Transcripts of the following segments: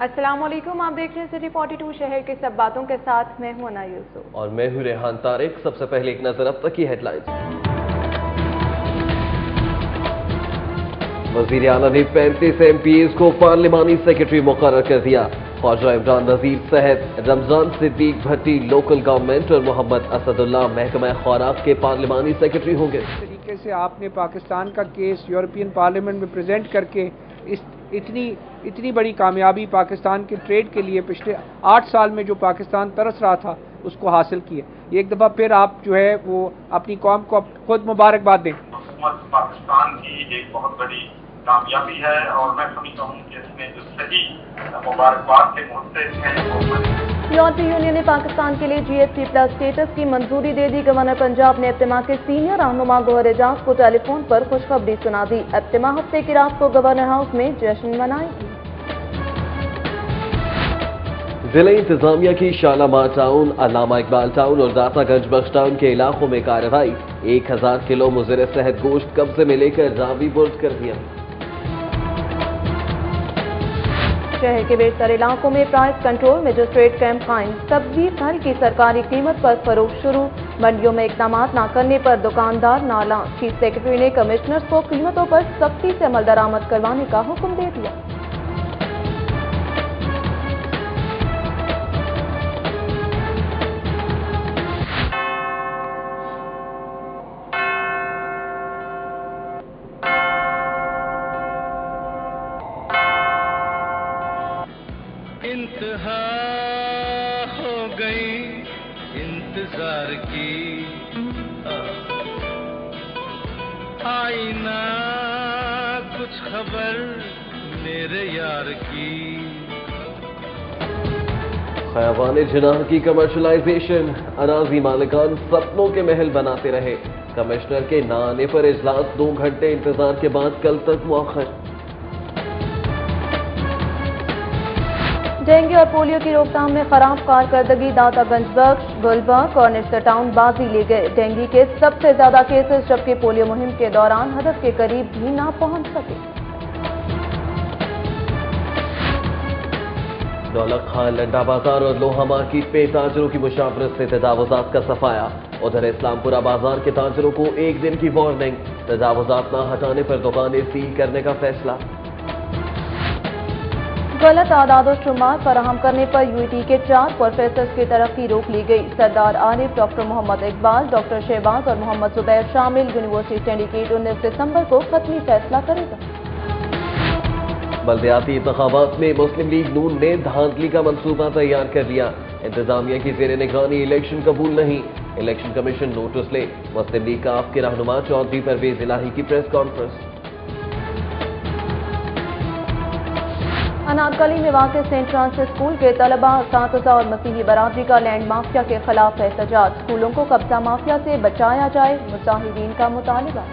السلام علیکم، آپ دیکھ رہے ہیں سٹی 42 شہر کی سب باتوں کے ساتھ میں ہوں انا یوسف اور میں ہوں ریحان طارق۔ سب سے پہلے ایک نظر اب تک کی ہیڈ لائنز۔ وزیر اعلیٰ نے 35 ایم پی ایز کو پارلیمانی سیکرٹری مقرر کر دیا۔ خواجہ عمران نذیر صحت، رمضان صدیق بھٹی لوکل گورنمنٹ اور محمد اسد اللہ محکمہ خوراک کے پارلیمانی سیکرٹری ہوں گے۔ اس طریقے سے آپ نے پاکستان کا کیس یورپین پارلیمنٹ میں پریزنٹ کر کے اتنی بڑی کامیابی پاکستان کے ٹریڈ کے لیے پچھلے 8 سال میں جو پاکستان ترس رہا تھا اس کو حاصل کیا۔ ایک دفعہ پھر آپ جو ہے وہ اپنی قوم کو خود مبارکباد دیں۔ حکومت پاکستان کی ایک بہت بڑی کامیابی ہے اور میں سمجھتا ہوں کہ اس میں جو صحیح مبارکباد کے محتسب ہیں وہ یورپی یونین نے پاکستان کے لیے جی ایس ٹی پلس اسٹیٹس کی منظوری دے دی۔ گورنر پنجاب نے اجتماع کے سینئر رہنما گوہر اعجاز کو ٹیلی فون پر خوشخبری سنا دی۔ اجتماع ہفتے کی رات کو گورنر ہاؤس میں جشن منائے گی۔ ضلع انتظامیہ کی شالامار ٹاؤن، علامہ اقبال ٹاؤن اور داتا گنج بخش ٹاؤن کے علاقوں میں کارروائی۔ 1000 کلو مضر صحت گوشت قبضے میں لے کر راوی برد کر دیا۔ شہر کے بیشتر علاقوں میں پرائس کنٹرول مجسٹریٹ کیمپ قائم۔ سبزی پھل کی سرکاری قیمت پر فروخت شروع۔ منڈیوں میں اقدامات نہ کرنے پر دکاندار نالاں۔ چیف سیکرٹری نے کمشنرز کو قیمتوں پر سختی سے عمل درآمد کروانے کا حکم دے دیا۔ انتہا ہو گئی انتظار کی، آئینہ کچھ خبر میرے یار کی۔ خیابان جناح کی کمرشلائزیشن، اراضی مالکان سپنوں کے محل بناتے رہے۔ کمشنر کے نہ آنے پر اجلاس 2 گھنٹے انتظار کے بعد کل تک مؤخر۔ ڈینگی اور پولیو کی روک تھام میں خراب کارکردگی، داتا گنج بخش، گلبرگ اور نشتر ٹاؤن بازی لے گئے۔ ڈینگی کے سب سے زیادہ کیسز، جبکہ پولیو مہم کے دوران ہدف کے قریب بھی نہ پہنچ سکے۔ دولت خان لنڈا بازار اور لوہا مارکیٹ پہ تاجروں کی مشاورت سے تجاوزات کا صفایا۔ ادھر اسلام پورہ بازار کے تاجروں کو 1 دن کی وارننگ، تجاوزات نہ ہٹانے پر دکانیں سیل کرنے کا فیصلہ۔ غلط اعداد و شمار فراہم کرنے پر یو ٹی کے 4 پروفیسرز کی ترقی روک لی گئی۔ سردار عارف، ڈاکٹر محمد اقبال، ڈاکٹر شہباز اور محمد زبیر شامل۔ یونیورسٹی سنڈیکیٹ 19 دسمبر کو حتمی فیصلہ کرے گا۔ بلدیاتی انتخابات میں مسلم لیگ نون نے دھاندلی کا منصوبہ تیار کر لیا۔ انتظامیہ کی زیر نگرانی الیکشن قبول نہیں، الیکشن کمیشن نوٹس لے۔ مسلم لیگ کاف کے رہنما چودھری پرویز الہی کی پریس کانفرنس۔ انارکلی میں واقع سینٹ فرانسس اسکول کے طلبہ، اساتذہ اور مسیحی برادری کا لینڈ مافیا کے خلاف احتجاج۔ اسکولوں کو قبضہ مافیا سے بچایا جائے، مظاہرین کا مطالبہ۔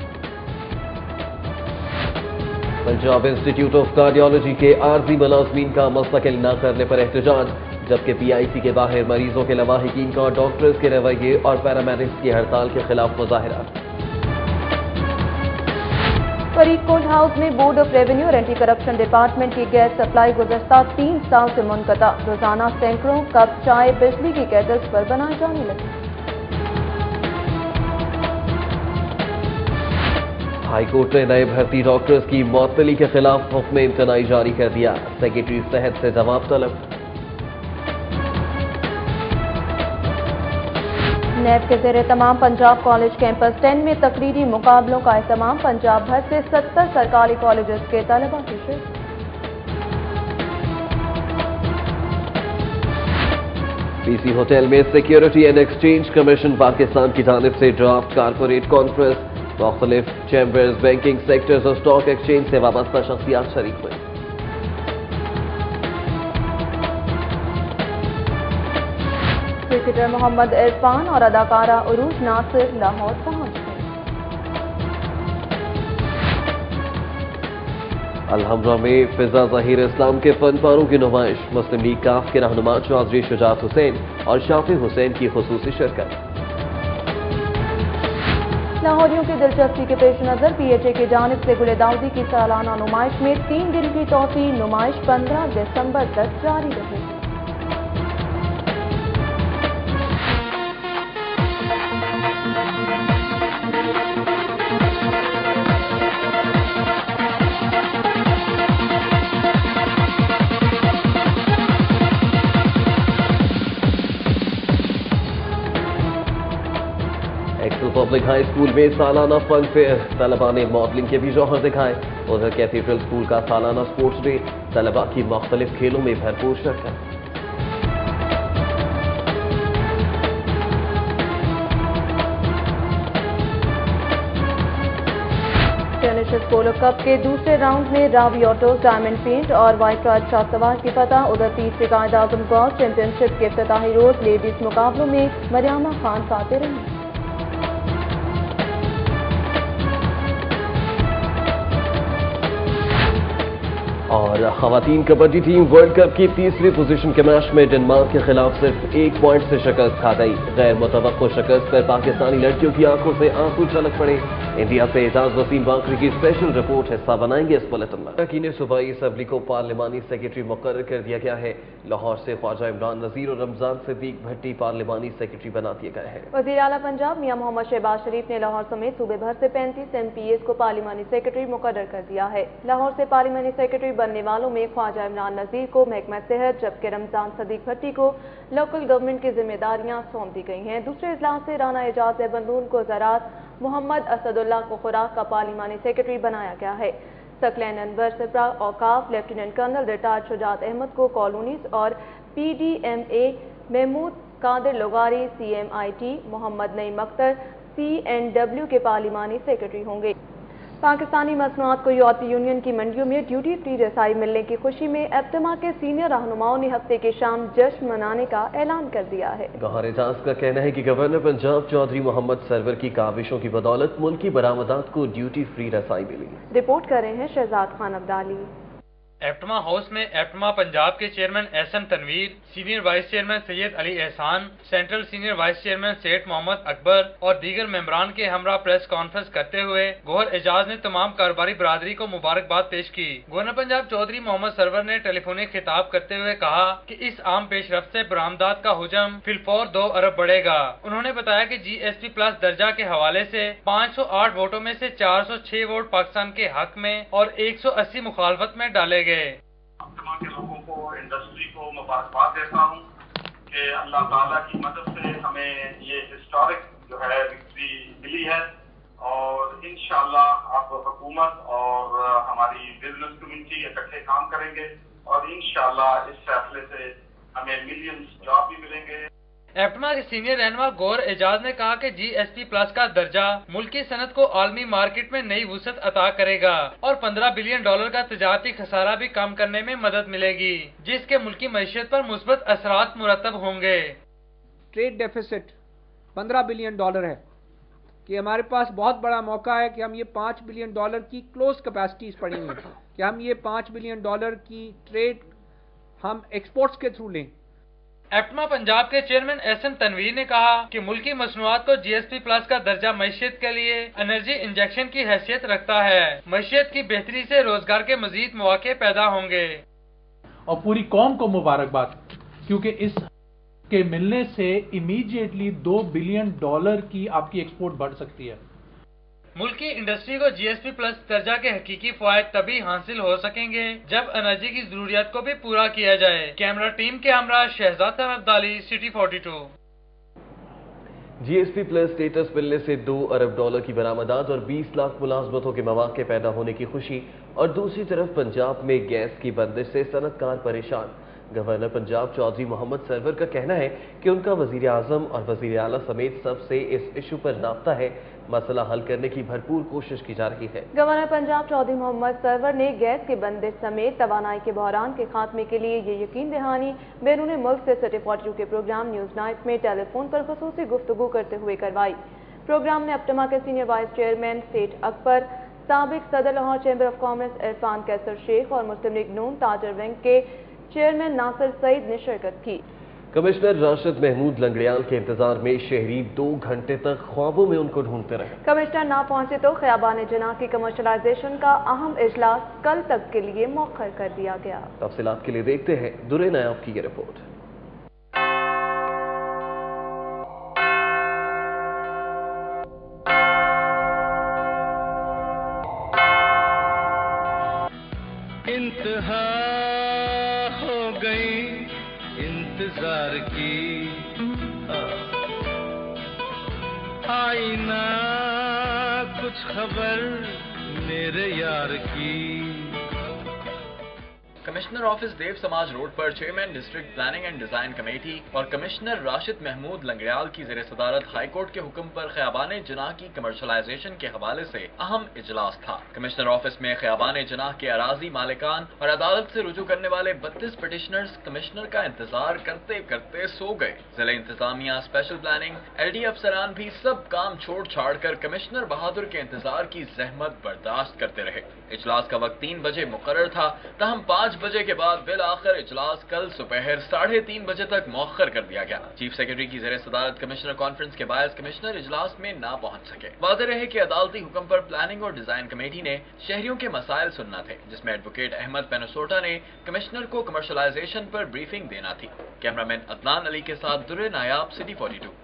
پنجاب انسٹیٹیوٹ آف کارڈیالوجی کے عارضی ملازمین کا مستقل نہ کرنے پر احتجاج، جبکہ پی آئی سی کے باہر مریضوں کے لواحقین کا اور ڈاکٹرز کے رویے اور پیرامیڈکس کی ہڑتال کے خلاف مظاہرہ۔ فرید کوٹ ہاؤس میں بورڈ آف ریونیو اور اینٹی کرپشن ڈپارٹمنٹ کی گیس سپلائی گزشتہ 3 سال سے منقطع۔ روزانہ سینکڑوں کپ چائے بجلی کی کیٹلز پر بنائے جانے لگے۔ ہائی کورٹ نے نئے بھرتی ڈاکٹرز کی معطلی کے خلاف حکم امتناعی جاری کر دیا۔ سیکرٹری صحت سے جواب طلب۔ نیب کے زیر تمام پنجاب کالج کیمپس 10 میں تقریری مقابلوں کا اہتمام۔ پنجاب بھر سے 70 سرکاری کالجز کے طلبہ کی شرکت۔ پی سی ہوٹل میں security and exchange commission Pakistan کی جانب سے ڈرافٹ کارپوریٹ کانفرنس، مختلف چیمبرز، بینکنگ سیکٹرز اور اسٹاک ایکسچینج سے وابستہ شخصیات شریک ہوئے۔ کرکٹر محمد عرفان اور اداکارہ عروج ناصر لاہور پہنچ گئے۔ الحمرہ میں فضا ظہیر اسلام کے فن پاروں کی نمائش، مسلم لیگ کاف کے رہنما چودھری شجاعت حسین اور شافی حسین کی خصوصی شرکت۔ लाहौरियों की दिलचस्पी के पेश नज़र PHA की जानिब से गुल दाऊदी की सालाना नुमाइश में 3 दिन की तोसी नुमाइश 15 दिसंबर तक जारी रहेगी। एक्सेल पब्लिक हाई स्कूल में सालाना फन फेयर, तलबा ने मॉडलिंग के भी जौहर दिखाए। उधर कैथीड्रल स्कूल का सालाना स्पोर्ट्स डे, तलबा की मुख्तलिफ खेलों में भरपूर शिरकत। टेनिस पोलो कप के दूसरे राउंड में रावी ऑटोज, डायमंड पेंट और व्हाइट राज शाहसवार की फतह। उधर तीसरे कायद आजम गोल्फ चैंपियनशिप के इफ्तिताही रोज लेडीज मुकाबलों में मरियामा खान फाते रही। और खवातीन कबड्डी टीम वर्ल्ड कप की तीसरी पोजीशन के मैच में डेनमार्क के खिलाफ सिर्फ 1 पॉइंट से शिकस्त खा गई। गैर मुतवक्को शिकस्त पर पाकिस्तानी लड़कियों की आंखों से आंसू छलक पड़े। इंडिया से एजाज वसीम बाकरी की स्पेशल रिपोर्ट, हिस्सा बनाएंगे इस बुलेटिन में। की सूबाई असम्बली को पार्लिमानी सेक्रेटरी मुकर्रर कर दिया गया है। लाहौर से ख्वाजा इमरान नजीर और रमजान सिद्दीक भट्टी पार्लिमानी सेक्रेटरी बना दिए गए हैं। वज़ीर आला पंजाब मियां मोहम्मद शहबाज शरीफ ने लाहौर समेत सूबे भर से 35 MPs को पार्लिमानी सेक्रेटरी मुकर्रर कर दिया है। लाहौर से पार्लिमानी सेक्रेटरी बनने वालों में ख्वाजा इमरान नजीर को महकमा सेहत, जबकि रमजान सिद्दीक भट्टी को लोकल गवर्नमेंट की जिम्मेदारियां सौंप दी गई हैं। दूसरे इजलास से राना एजाज बंदून को ज़राअत, मोहम्मद असदुल्लाह को खुराक का पार्लिमानी सेक्रेटरी बनाया गया है। सकलैन अनवर सिपरा औकाफ, lieutenant colonel retired Shujaat Ahmed को कॉलोनीज और PDMA, Mahmood Qadir लोगारी CMIT, Mohammad Naeem Akhtar CNW के पार्लिमानी सेक्रेटरी होंगे। पाकिस्तानी मसनूआत को यूरोपीय यूनियन की मंडियों में ड्यूटी फ्री रसाई मिलने की खुशी में एप्टमा के सीनियर रहनुमाओं ने हफ्ते की शाम जश्न मनाने का ऐलान कर दिया है। गौहर एजाज का कहना है कि गवर्नर पंजाब चौधरी मोहम्मद सरवर की काविशों की बदौलत मुल्क की बरामदात को ड्यूटी फ्री रसाई मिली। रिपोर्ट कर रहे हैं शहजाद खान अब्दाली। एप्टमा हाउस में एप्टमा पंजाब के chairman Ehsan Tanveer, senior vice chairman Syed Ali Ehsan, central senior vice chairman सेठ मोहम्मद अकबर और दीगर मेंबरान के हमरा प्रेस कॉन्फ्रेंस करते हुए गौहर एजाज ने तमाम कारोबारी बरादरी को मुबारकबाद पेश की। गवर्नर पंजाब चौधरी मोहम्मद सरवर ने टेलीफोनिक खिताब करते हुए कहा कि इस आम पेशरफ्त से बरामदात का हुजम फिलफौर 2 अरब बढ़ेगा। उन्होंने बताया कि GSP प्लस दर्जा के हवाले से 508 वोटों में से 406 वोट पाकिस्तान के हक में और 180 मुखालफत में डाले गए। एप्टमा के लोगों को, इंडस्ट्री को मुबारकबाद देता हूँ कि अल्लाह ताला की मदद से हमें ये हिस्टोरिक जो है विक्ट्री मिली है और इंशाअल्लाह अब हुकूमत और हमारी बिजनेस कम्युनिटी इकट्ठे काम करेंगे और इंशाअल्लाह इस फैसले से हमें मिलियंस जॉब भी मिलेंगे। एप्टमा के सीनियर रहनुमा गौहर एजाज ने कहा कि GSP प्लस का दर्जा मुल्की सनत को आलमी मार्केट में नई वुसअत अता करेगा और $15 बिलियन का तजारती खसारा भी कम करने में मदद मिलेगी, जिसके मुल्की मईशत पर मुस्बत असरात मुरतब होंगे। ट्रेड डेफिसिट $15 बिलियन है कि हमारे पास बहुत बड़ा मौका है कि हम ये $5 बिलियन की क्लोज कैपेसिटीज पड़ी हुई कि हम ये $5 बिलियन की ट्रेड हम एक्सपोर्ट्स के थ्रू लें। एप्टमा पंजाब के चेयरमैन एहसन तनवीर ने कहा कि मुल्की मसनूआत को GSP प्लस का दर्जा मईशत के लिए एनर्जी इंजेक्शन की हैसियत रखता है। मईशत की बेहतरी से रोजगार के मजीद मौके पैदा होंगे। और पूरी कौम को मुबारकबाद, क्योंकि इस के मिलने से इमीडिएटली $2 बिलियन की आपकी एक्सपोर्ट बढ़ सकती है। मुल्क की इंडस्ट्री को GSP प्लस दर्जा के हकीकी फायदे तभी हासिल हो सकेंगे जब एनर्जी की जरूरियात को भी पूरा किया जाए। कैमरा टीम के हमरा Shahzad Khan Abdali, city 42। GSP plus status मिलने से $2 अरब की बरामदात और 20 लाख मुलाजमतों के मौके पैदा होने की खुशी, और दूसरी तरफ पंजाब में गैस की बंदिश से सनतकार परेशान। गवर्नर पंजाब चौधरी मोहम्मद सरवर का कहना है कि उनका वजीर आजम और वजीर आला समेत सबसे इस इशू पर राब्ता है। मसला हल करने की भरपूर कोशिश की जा रही है। गवर्नर पंजाब चौधरी मोहम्मद सरवर ने गैस की बंदिश समेत तवानाई के बहरान के खात्मे के लिए ये यकीन दहानी बैरून मुल्क से सिटी 42 के प्रोग्राम न्यूज नाइट में टेलीफोन पर खुसूसी गुफ्तगू करते हुए करवाई। प्रोग्राम में एप्टमा के सीनियर वाइस चेयरमैन सेठ अकबर, साबिक सदर Lahore chamber of commerce Irfan Qaiser Sheikh और मुस्लिम लीग नून ताजर विंग के चेयरमैन नासिर सईद ने शिरकत की। कमिश्नर राशिद महमूद लंगड़ियाल के इंतजार में शहरी 2 घंटे तक ख्वाबों में उनको ढूंढते रहे। कमिश्नर ना पहुंचे तो खियाबान जिना की कमर्शलाइजेशन का अहम इजलास कल तक के लिए मौखर कर दिया गया। तफसीलात के लिए देखते हैं दुरे नायाब की ये रिपोर्ट। इंतहा हो गई इंतजार की, आईना कुछ खबर मेरे यार की। कमिश्नर ऑफिस देव समाज रोड पर chairman district planning and design committee और कमिश्नर राशिद महमूद लंगड़ियाल की ज़ेरे सदारत हाईकोर्ट के हुक्म पर खियाबान जनाह की कमर्शलाइजेशन के हवाले से अहम इजलास था। कमिश्नर ऑफिस में खियाबान जनाह के अराजी मालिकान और अदालत से रुजू करने वाले 32 पिटिशनर्स कमिश्नर का इंतजार करते करते सो गए। जिला इंतजामिया, स्पेशल प्लानिंग, LD अफसरान भी सब काम छोड़ छाड़ कर कमिश्नर बहादुर के इंतजार की जहमत बर्दाश्त करते रहे। इजलास का वक्त 3 बजे मुकर्रर था, तहम 5 बजे के बाद बिल आखिर इजलास कल सुबह 3:30 बजे तक मौखर कर दिया गया। चीफ सेक्रेटरी की ज़ेरे सदारत कमिश्नर कॉन्फ्रेंस के बायस कमिश्नर इजलास में ना पहुंच सके। वाज़ेह रहे कि अदालती हुक्म पर प्लानिंग और डिजाइन कमेटी ने शहरियों के मसाइल सुनना थे, जिसमें एडवोकेट अहमद पेनोसोटा ने कमिश्नर को कमर्शलाइजेशन पर ब्रीफिंग देना थी। कैमरामैन अदनान अली के साथ दुर्रे नायाब, सिटी 42।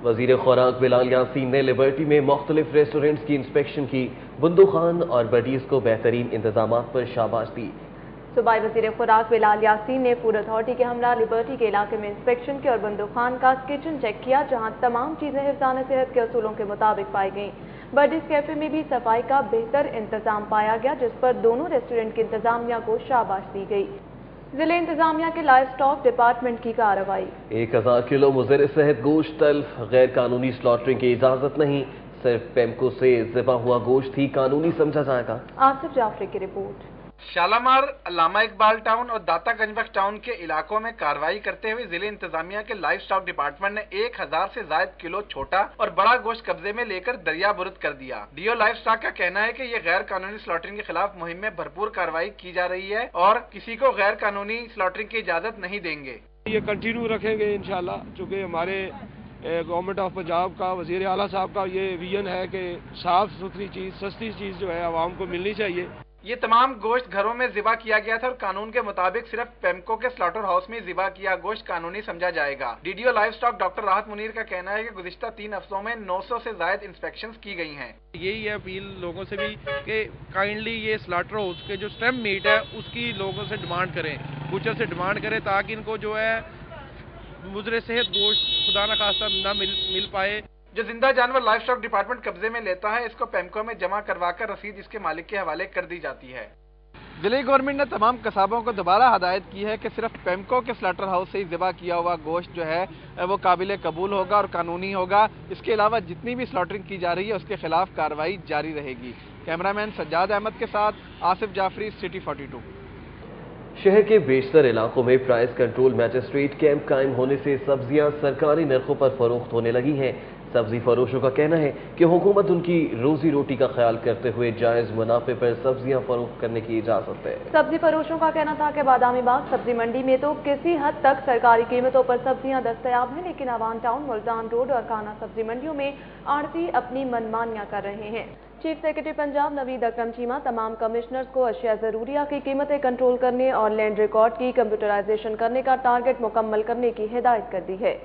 वजीर खुराक बिलाल यासीन ने लिबर्टी में मुख्तलिफ रेस्टोरेंट्स की इंस्पेक्शन की। बुंदू खान और बडीज को बेहतरीन इंतजाम पर शाबाश दी। सूबाई वजीर खुराक बिलाल यासीन ने फूड अथॉरिटी के हमरा लिबर्टी के इलाके में इंस्पेक्शन की और बंदू खान का किचन चेक किया, जहां तमाम चीजें हिफ्ज़ान सेहत के असूलों के मुताबिक पाई गईं। बडीज कैफे में भी सफाई का बेहतर इंतजाम पाया गया, जिस पर दोनों रेस्टोरेंट की इंतजामिया को शाबाश दी गई। जिले इंतजामिया के लाइव स्टॉक डिपार्टमेंट की कार्रवाई। 1000 किलो मुज़र सेहत गोश्त तल्फ, गैर कानूनी स्लॉटरिंग की इजाजत नहीं, सिर्फ पेमको से ज़िबा हुआ गोश्त ही कानूनी समझा जाएगा। आसिफ जाफरी की रिपोर्ट। शालामार, अल्लामा इकबाल टाउन और दातागंज बख्श टाउन के इलाकों में कार्रवाई करते हुए जिले इंतजामिया के लाइव स्टॉक डिपार्टमेंट ने 1000 से ज्यादा किलो छोटा और बड़ा गोश्त कब्जे में लेकर दरिया बुरुद कर दिया। डीओ लाइव स्टॉक का कहना है कि ये गैर कानूनी स्लॉटरिंग के खिलाफ मुहिम में भरपूर कार्रवाई की जा रही है और किसी को गैर कानूनी स्लॉटरिंग की इजाजत नहीं देंगे। ये कंटिन्यू रखेंगे इंशाल्लाह, चूँकि हमारे गवर्नमेंट ऑफ पंजाब का, वजीर आला साहब का ये विजन है कि साफ सुथरी चीज, सस्ती चीज जो है आवाम को मिलनी चाहिए। ये तमाम गोश्त घरों में ज़िबा किया गया था और कानून के मुताबिक सिर्फ पेमको के स्लॉटर हाउस में ज़िबा किया गोश्त कानूनी समझा जाएगा। डीडीओ लाइव स्टॉक डॉक्टर राहत मुनीर का कहना है कि गुज़िश्ता 3 हफ्तों में 900 से ज्यादा इंस्पेक्शंस की गई हैं। यही है अपील लोगों से भी कि काइंडली ये स्लॉटर हाउस के जो स्टेम मीट है उसकी लोगों से डिमांड करें, बुचर से डिमांड करें, ताकि इनको जो है मुजरे सेहत गोश्त खुदा न खास्ता न मिल पाए। जो जिंदा जानवर लाइव स्टॉक डिपार्टमेंट कब्जे में लेता है, इसको पेमको में जमा करवाकर रसीद इसके मालिक के हवाले कर दी जाती है। जिले गवर्नमेंट ने तमाम कसाबों को दोबारा हदायत की है कि सिर्फ पेमको के स्लॉटर हाउस से ही ज़िबा किया हुआ गोश्त जो है वो काबिल कबूल होगा और कानूनी होगा। इसके अलावा जितनी भी स्लॉटरिंग की जा रही है उसके खिलाफ कार्रवाई जारी रहेगी। कैमरामैन सज्जाद अहमद के साथ आसिफ जाफरी, सिटी 42। शहर के बेशतर इलाकों में प्राइस कंट्रोल मैजिस्ट्रेट कैंप कायम होने से सब्जियां सरकारी नरखों पर फरोख्त होने लगी हैं। सब्जी फरोशों का कहना है कि हुकूमत उनकी रोजी रोटी का ख्याल करते हुए जायज मुनाफे पर सब्जियां फरोख्त करने की इजाजत है। सब्जी फरोशों का कहना था कि बादामी बाग सब्जी मंडी में तो किसी हद तक सरकारी कीमतों पर सब्जियां दस्तयाब हैं, लेकिन अवान टाउन, मुल्तान रोड और काना सब्जी मंडियों में आड़ती अपनी मनमानियां कर रहे हैं। चीफ सेक्रेटरी पंजाब नवीद अकरम चीमा तमाम कमिश्नर्स को अशिया जरूरिया की कीमतें कंट्रोल करने और लैंड रिकॉर्ड की कंप्यूटराइजेशन करने का टारगेट मुकम्मल करने की हिदायत कर दी है।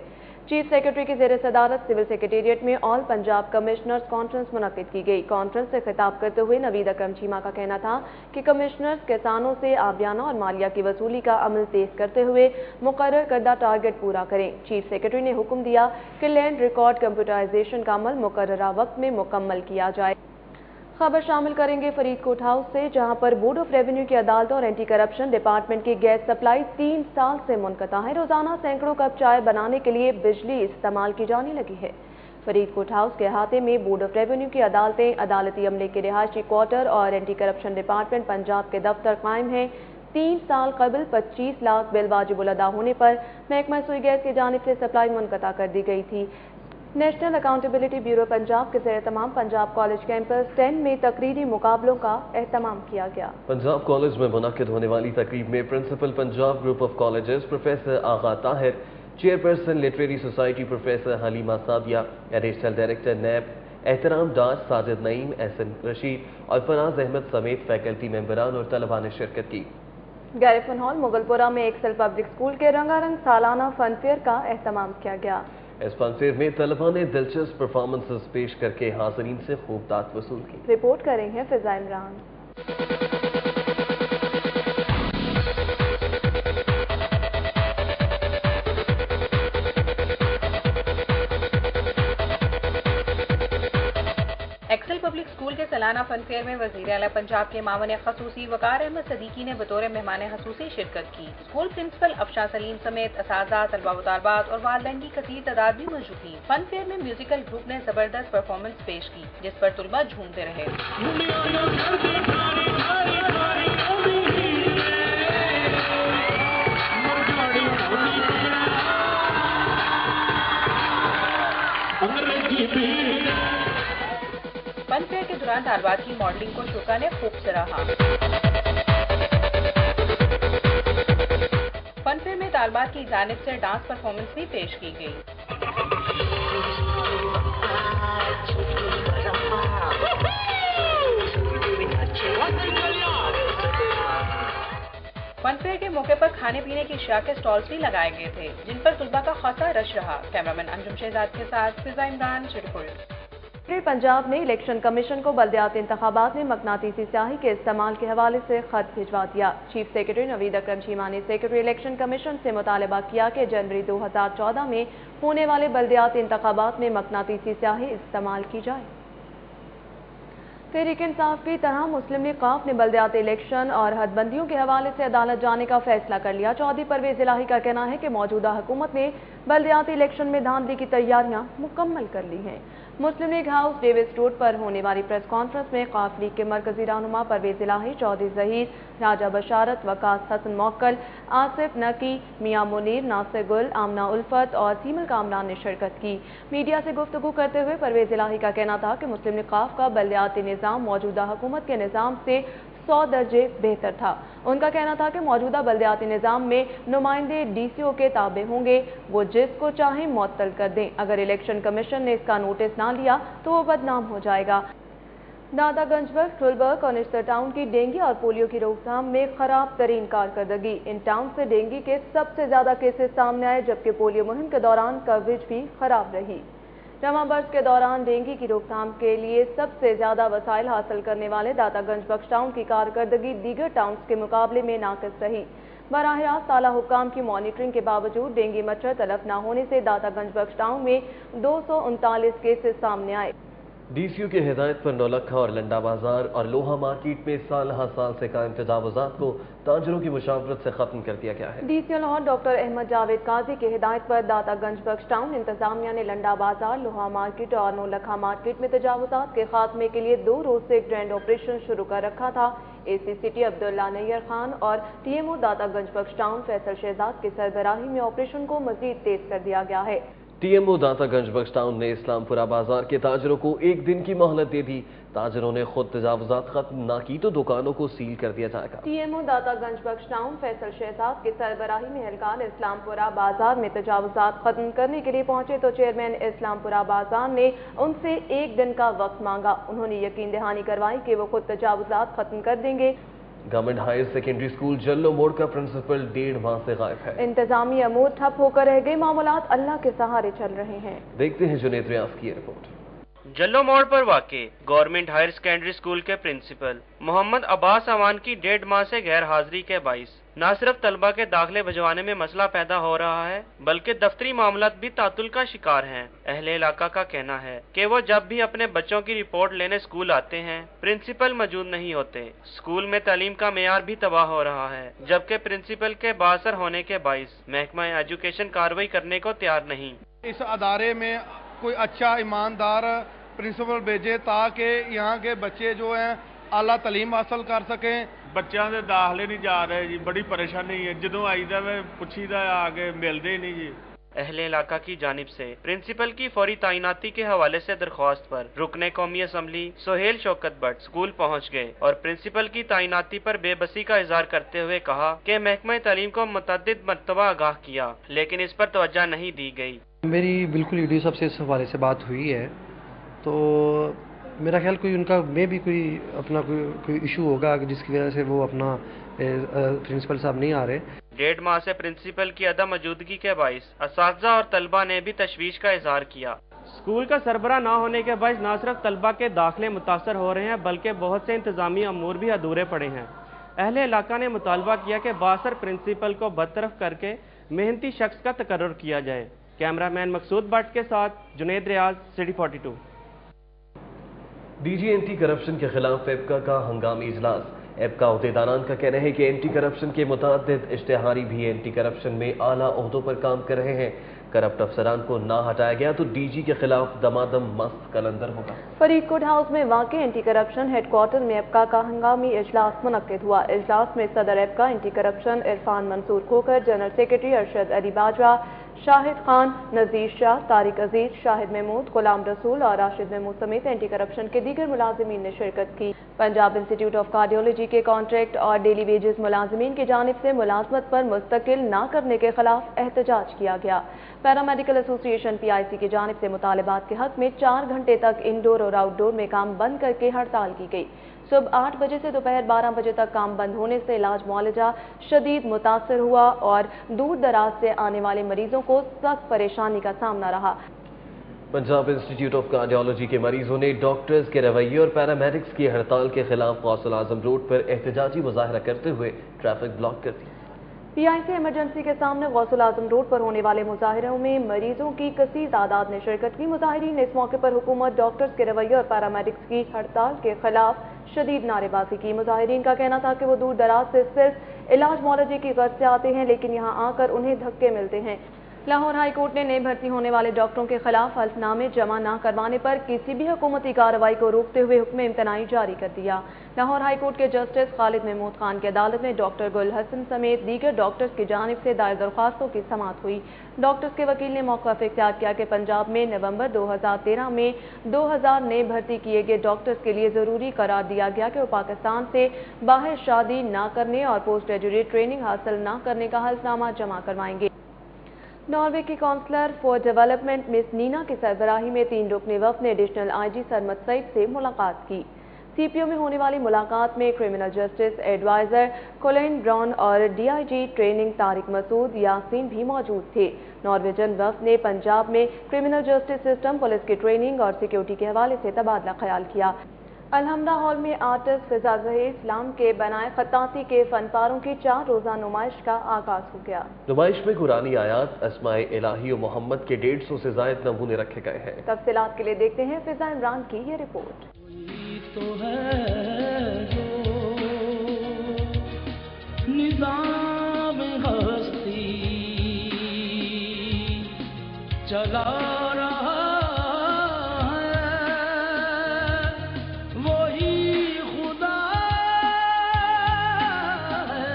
चीफ सेक्रेटरी की ज़ेरे सदारत सिविल सेक्रेटेरिएट में ऑल पंजाब कमिश्नर्स कॉन्फ्रेंस मुनक्किद की गई। कॉन्फ्रेंस से खिताब करते हुए नवीद अकरम चीमा का कहना था कि कमिश्नर्स किसानों से आबियाना और मालिया की वसूली का अमल तेज करते हुए मुकर्रर करदा टारगेट पूरा करें। चीफ सेक्रेटरी ने हुक्म दिया कि लैंड रिकॉर्ड कंप्यूटराइजेशन का अमल मुकर्ररा वक्त में मुकम्मल किया जाए। खबर शामिल करेंगे फरीदकोट हाउस से, जहां पर बोर्ड ऑफ रेवेन्यू की अदालत और एंटी करप्शन डिपार्टमेंट की गैस सप्लाई 3 साल से मुनक़ता है। रोजाना सैकड़ों कप चाय बनाने के लिए बिजली इस्तेमाल की जाने लगी है। फरीदकोट हाउस के अहाते में बोर्ड ऑफ रेवेन्यू की अदालतें, अदालती अमले के रिहायशी क्वार्टर और एंटी करप्शन डिपार्टमेंट पंजाब के दफ्तर कायम हैं। 3 साल कबल 25 लाख बिल वाजिबुल अदा होने पर महकमा सुई गैस की जानिब से सप्लाई मुनक़ता कर दी गई थी। नेशनल अकाउंटेबिलिटी ब्यूरो पंजाब के ज़ेर तमाम पंजाब कॉलेज कैंपस 10 में तकरीरी मुकाबलों का एहतमाम किया गया। पंजाब कॉलेज में मुनक्किद होने वाली तकरीब में principal Punjab group of colleges professor Agha Tahir, chairperson literary society professor Halima Sadia, additional director NAB Ehtram Das Sajid Naeem, Ehsan Rashid और फराज अहमद समेत फैकल्टी मेंबरान और तलबा ने शिरकत की। गैरिफन हॉल मुगलपुरा में एक्सेल पब्लिक स्कूल के रंगारंग सालाना फन फेयर का एहतमाम किया गया। इस फन फेयर में तलबा ने दिलचस्प परफॉर्मेंसेस पेश करके हाज़रीन से खूब दाद वसूल की। रिपोर्ट करेंगे फिजा इमरान। एक्सेल पब्लिक स्कूल के सालाना फन फेयर में वज़ीर आला पंजाब के मावन खसूसी वकार अहमद सदीकी ने बतौर मेहमान खसूसी शिरकत की। स्कूल प्रिंसिपल अफशा सलीम समेत असातिज़ा, तलबा व तालिबात और वालिदैन की कसीर तादाद भी मौजूद थी। फन फेयर में म्यूजिकल ग्रुप ने जबरदस्त परफॉर्मेंस पेश की, जिस पर तलबा झूमते रहे। फन फेयर के दौरान तालिबात की मॉडलिंग को शुक्रा ने खूब सराहा। फन फेयर में तालिबात की जानिब से डांस परफॉर्मेंस भी पेश की गई। फन फेयर के मौके पर खाने पीने की अशिया के स्टॉल्स भी लगाए गए थे, जिन पर तुलबा का खासा रश रहा। कैमरामैन अंजुम शहजाद के साथ फिजा इमरान, शिरपुर। पंजाब ने इलेक्शन कमीशन को बल्दियाती इंतखाबात में मकनातीसी स्याही के इस्तेमाल के हवाले से खत भिजवा दिया। चीफ सेक्रेटरी नवीद अकरम चीमा ने सेक्रेटरी इलेक्शन कमीशन से मुतालबा किया कि जनवरी 2014 में होने वाले बल्दियाती इंतखाबात में मकनातीसी स्याही इस्तेमाल की जाए। तहरीक इंसाफ की तरह मुस्लिम लीग काफ ने बल्दियाती इलेक्शन और हदबंदियों के हवाले से अदालत जाने का फैसला कर लिया। चौधरी परवेज इलाही का कहना है कि मौजूदा हुकूमत ने बल्दियाती इलेक्शन में धांधली की तैयारियां मुकम्मल कर ली हैं। मुस्लिम लीग हाउस डेविस रोड पर होने वाली प्रेस कॉन्फ्रेंस में काफ लीग के मरकजी रहनुमा परवेज इलाही, चौधरी जहीर, राजा बशारत, वकास हसन मोक्कल, आसिफ नकी, मियां मुनीर, नासिर गुल, आमना उल्फत और सीमल कामरान ने शिरकत की। मीडिया से गुफ्तगू करते हुए परवेज इलाही का कहना था कि मुस्लिम लीग काफ का बल्दियाती निज़ाम मौजूदा हुकूमत के निज़ाम से 100 दर्जे बेहतर था। उनका कहना था कि मौजूदा बल्दियाती निज़ाम में नुमाइंदे डीसीओ के ताबे होंगे, वो जिसको चाहें मुअत्तल कर दें। अगर इलेक्शन कमीशन ने इसका नोटिस ना लिया तो वो बदनाम हो जाएगा। दादागंज बख्श, टुलबर्ग और निश्तर टाउन की डेंगू और पोलियो की रोकथाम में खराब तरीन कारकर्दगी। इन टाउन से डेंगू के सबसे ज्यादा केसेस सामने आए, जबकि पोलियो मुहिम के दौरान कवरेज भी खराब रही। रमा बर्स के दौरान डेंगू की रोकथाम के लिए सबसे ज्यादा वसाइल हासिल करने वाले दातागंज बख्श टाउन की कारकर्दगी दीगर टाउन्स के मुकाबले में नाकिस रही। बराह रास्त आला हुक्काम की मॉनिटरिंग के बावजूद डेंगू मच्छर तलफ न होने से दातागंज बख्श टाउन में 239 केसेस सामने आए। डीसीयू की हिदायत पर नौलखा और लंडा बाजार और लोहा मार्केट में साल हर साल से कायम तजावुजात को ताजरों की मुशावरत से खत्म कर दिया गया है। डीसीयू लाहौर डॉक्टर अहमद जावेद काजी की हिदायत पर दातागंज बख्श टाउन इंतजामिया ने लंडा बाजार, लोहा मार्केट और नौलखा मार्केट में तजावुजात के खात्मे के लिए 2 रोज से ग्रैंड ऑपरेशन शुरू कर रखा था। एसी सिटी अब्दुल्ला नैयर खान और टीएमओ दातागंज बख्श टाउन फैसल शहजाद की सरबराही में ऑपरेशन को मजीद तेज कर दिया गया है। टीएमओ दातागंज बख्श टाउन ने इस्लामपुरा बाजार के ताजरों को 1 दिन की मोहलत दे दी। ताजरों ने खुद तजावुजात खत्म न की तो दुकानों को सील कर दिया जाएगा। टीएमओ दातागंज बख्श टाउन फैसल शहजाद की सरबराही में एहलकार इस्लामपुरा बाजार में तजावुजात खत्म करने के लिए पहुंचे तो चेयरमैन इस्लामपुरा बाजार ने उनसे 1 दिन का वक्त मांगा। उन्होंने यकीन दहानी करवाई कि वो खुद तजावुजात खत्म कर देंगे। गवर्नमेंट हायर सेकेंडरी स्कूल जल्लो मोड़ का प्रिंसिपल 1.5 माह से गायब है। इंतजामी अमूर ठप होकर रह गए, मामूलात अल्लाह के सहारे चल रहे हैं। देखते हैं जुनेद रियाज की रिपोर्ट। जल्लो मोड़ पर वाक़े गवर्नमेंट हायर सेकेंडरी स्कूल के प्रिंसिपल मोहम्मद अब्बास अवान की 1.5 माह से गैर हाजिरी के बाइस न सिर्फ तलबा के दाखिले भिजवाने में मसला पैदा हो रहा है, बल्कि दफ्तरी मामलात भी तातुल का शिकार हैं। अहले इलाका का कहना है कि वो जब भी अपने बच्चों की रिपोर्ट लेने स्कूल आते हैं, प्रिंसिपल मौजूद नहीं होते। स्कूल में तालीम का मेयार भी तबाह हो रहा है, जबकि प्रिंसिपल के बासर होने के बाइस महकमा एजुकेशन कार्रवाई करने को तैयार नहीं। इस अदारे में कोई अच्छा ईमानदार प्रिंसिपल भेजे ताकि यहाँ के बच्चे जो हैं आला तालीम हासिल कर सकें। ਬੱਚਿਆਂ ਦੇ ਦਾਖਲੇ ਨਹੀਂ ਜਾ ਰਹੇ ਜੀ, ਬੜੀ ਪਰੇਸ਼ਾਨੀ ਹੈ। ਜਦੋਂ ਆਈਦਾ ਵੇ ਪੁੱਛੀਦਾ ਆਗੇ ਮਿਲਦੇ ਨਹੀਂ ਜੀ। اہل علاقہ کی جانب سے پرنسپل کی فوری تعیناتی کے حوالے سے درخواست پر رکن قومی assembly Sohail Shaukat but school پہنچ گئے اور پرنسپل کی تعیناتی پر بے بسی کا اظہار کرتے ہوئے کہا کہ محکمہ تعلیم کو متعدد مرتبہ آگاہ کیا لیکن اس پر توجہ نہیں دی گئی۔ میری بالکل ڈی صاحب سے اس حوالے سے بات ہوئی ہے، تو میرا خیال کوئی ان کا میں بھی کوئی اپنا کوئی ایشو ہوگا جس کی وجہ سے وہ اپنا پرنسپل صاحب نہیں آ رہے۔ 1.5 ماہ سے پرنسپل کی عدم موجودگی کے باعث اساتذہ اور طلبہ نے بھی تشویش کا اظہار کیا۔ اسکول کا سربراہ نہ ہونے کے باعث نہ صرف طلبہ کے داخلے متاثر ہو رہے ہیں بلکہ بہت سے انتظامی امور بھی ادھورے پڑے ہیں۔ اہل علاقہ نے مطالبہ کیا کہ بااثر پرنسپل کو برطرف کر کے محنتی شخص کا تقرر کیا جائے۔ کیمرہ مین مقصود بٹ کے ساتھ Junaid Riaz, city 42۔ D G anti corruption کے خلاف ایپکا کا ہنگامی اجلاس۔ ایپکا عہدیداران کا کہنا ہے کہ اینٹی کرپشن کے متعدد اشتہاری بھی اینٹی کرپشن میں اعلیٰ عہدوں پر کام کر رہے ہیں۔ کرپٹ افسران کو نہ ہٹایا گیا تو ڈی جی کے خلاف دمادم مست کلندر ہوگا۔ فرید کوٹ ہاؤس میں واقع اینٹی کرپشن ہیڈ کوارٹر میں ایپکا کا ہنگامی اجلاس منعقد ہوا۔ اجلاس میں صدر ایپکا اینٹی کرپشن عرفان منصور کھوکھر، جنرل سیکرٹری ارشد علی باجوہ، شاہد خان، نذیر شاہ، طارق عزیز، شاہد محمود، غلام رسول اور راشد محمود سمیت اینٹی کرپشن کے دیگر ملازمین نے شرکت کی۔ پنجاب انسٹیٹیوٹ آف کارڈیولوجی کے کانٹریکٹ اور ڈیلی ویجز ملازمین کی جانب سے ملازمت پر مستقل نہ کرنے کے خلاف احتجاج کیا گیا۔ پیرامیڈیکل ایسوسی ایشن پی آئی سی کی جانب سے مطالبات کے حق میں 4 گھنٹے تک انڈور اور آؤٹ ڈور میں کام بند کر کے ہڑتال کی گئی۔ صبح 8 بجے سے دوپہر 12 بجے تک کام بند ہونے سے علاج معالجہ شدید متاثر ہوا اور دور دراز سے آنے والے مریضوں کو سخت پریشانی کا سامنا رہا۔ پنجاب انسٹیٹیوٹ آف کارڈیولوجی کے مریضوں نے ڈاکٹرز کے رویے اور پیرامیڈکس کی ہڑتال کے خلاف غوث الاعظم روڈ پر احتجاجی مظاہرہ کرتے ہوئے ٹریفک بلاک کر دیا۔ پی آئی سی ایمرجنسی کے سامنے غوث الاعظم روڈ پر ہونے والے مظاہروں میں مریضوں کی کثیر تعداد نے شرکت کی۔ مظاہرین نے اس موقع پر حکومت، ڈاکٹرز کے رویے اور پیرامیڈکس کی ہڑتال کے خلاف شدید نعرے بازی کی۔ مظاہرین کا کہنا تھا کہ وہ دور دراز سے صرف علاج معالجے کی غرض سے آتے ہیں لیکن یہاں آ کر انہیں دھکے ملتے ہیں۔ لاہور ہائی کورٹ نے نئے بھرتی ہونے والے ڈاکٹروں کے خلاف حلف نامے جمع نہ کروانے پر کسی بھی حکومتی کارروائی کو روکتے ہوئے حکم امتناعی جاری کر دیا۔ لاہور ہائی کورٹ کے جسٹس خالد محمود خان کی عدالت میں ڈاکٹر گل حسن سمیت دیگر ڈاکٹرز کی جانب سے دائر درخواستوں کی سماعت ہوئی۔ ڈاکٹرز کے وکیل نے موقف اختیار کیا کہ پنجاب میں نومبر 2013 میں 2000 نئے بھرتی کیے گئے ڈاکٹرز کے لیے ضروری قرار دیا گیا کہ وہ پاکستان سے باہر شادی نہ کرنے اور پوسٹ گریجویٹ ٹریننگ حاصل نہ کرنے کا حلف نامہ جمع کروائیں گے۔ ناروے کی کونسلر فار ڈیولپمنٹ مس نینا کی سربراہی میں 3 رکنی وفد نے ایڈیشنل آئی جی سرمد سعید سے ملاقات کی۔ سی پی او میں ہونے والی ملاقات میں criminal justice adviser Colin Brown اور D I G training Tariq Masood Yasin بھی موجود تھے۔ نارویجن وفد نے پنجاب میں کرمنل جسٹس سسٹم، پولیس کی ٹریننگ اور سیکیورٹی کے حوالے سے تبادلہ خیال کیا۔ الحمرہ ہال میں آرٹسٹ فضا ظہیر اسلام کے بنائے خطاطی کے فن پاروں کی 4 روزہ نمائش کا آغاز ہو گیا۔ نمائش میں قرآنی آیات، اسماء الہی و محمد کے 150 سے زائد نمونے رکھے گئے ہیں۔ تفصیلات کے لیے دیکھتے ہیں فضا عمران کی یہ رپورٹ۔ تو ہے جو نظام ہستی چلا رہا ہے وہی خدا ہے۔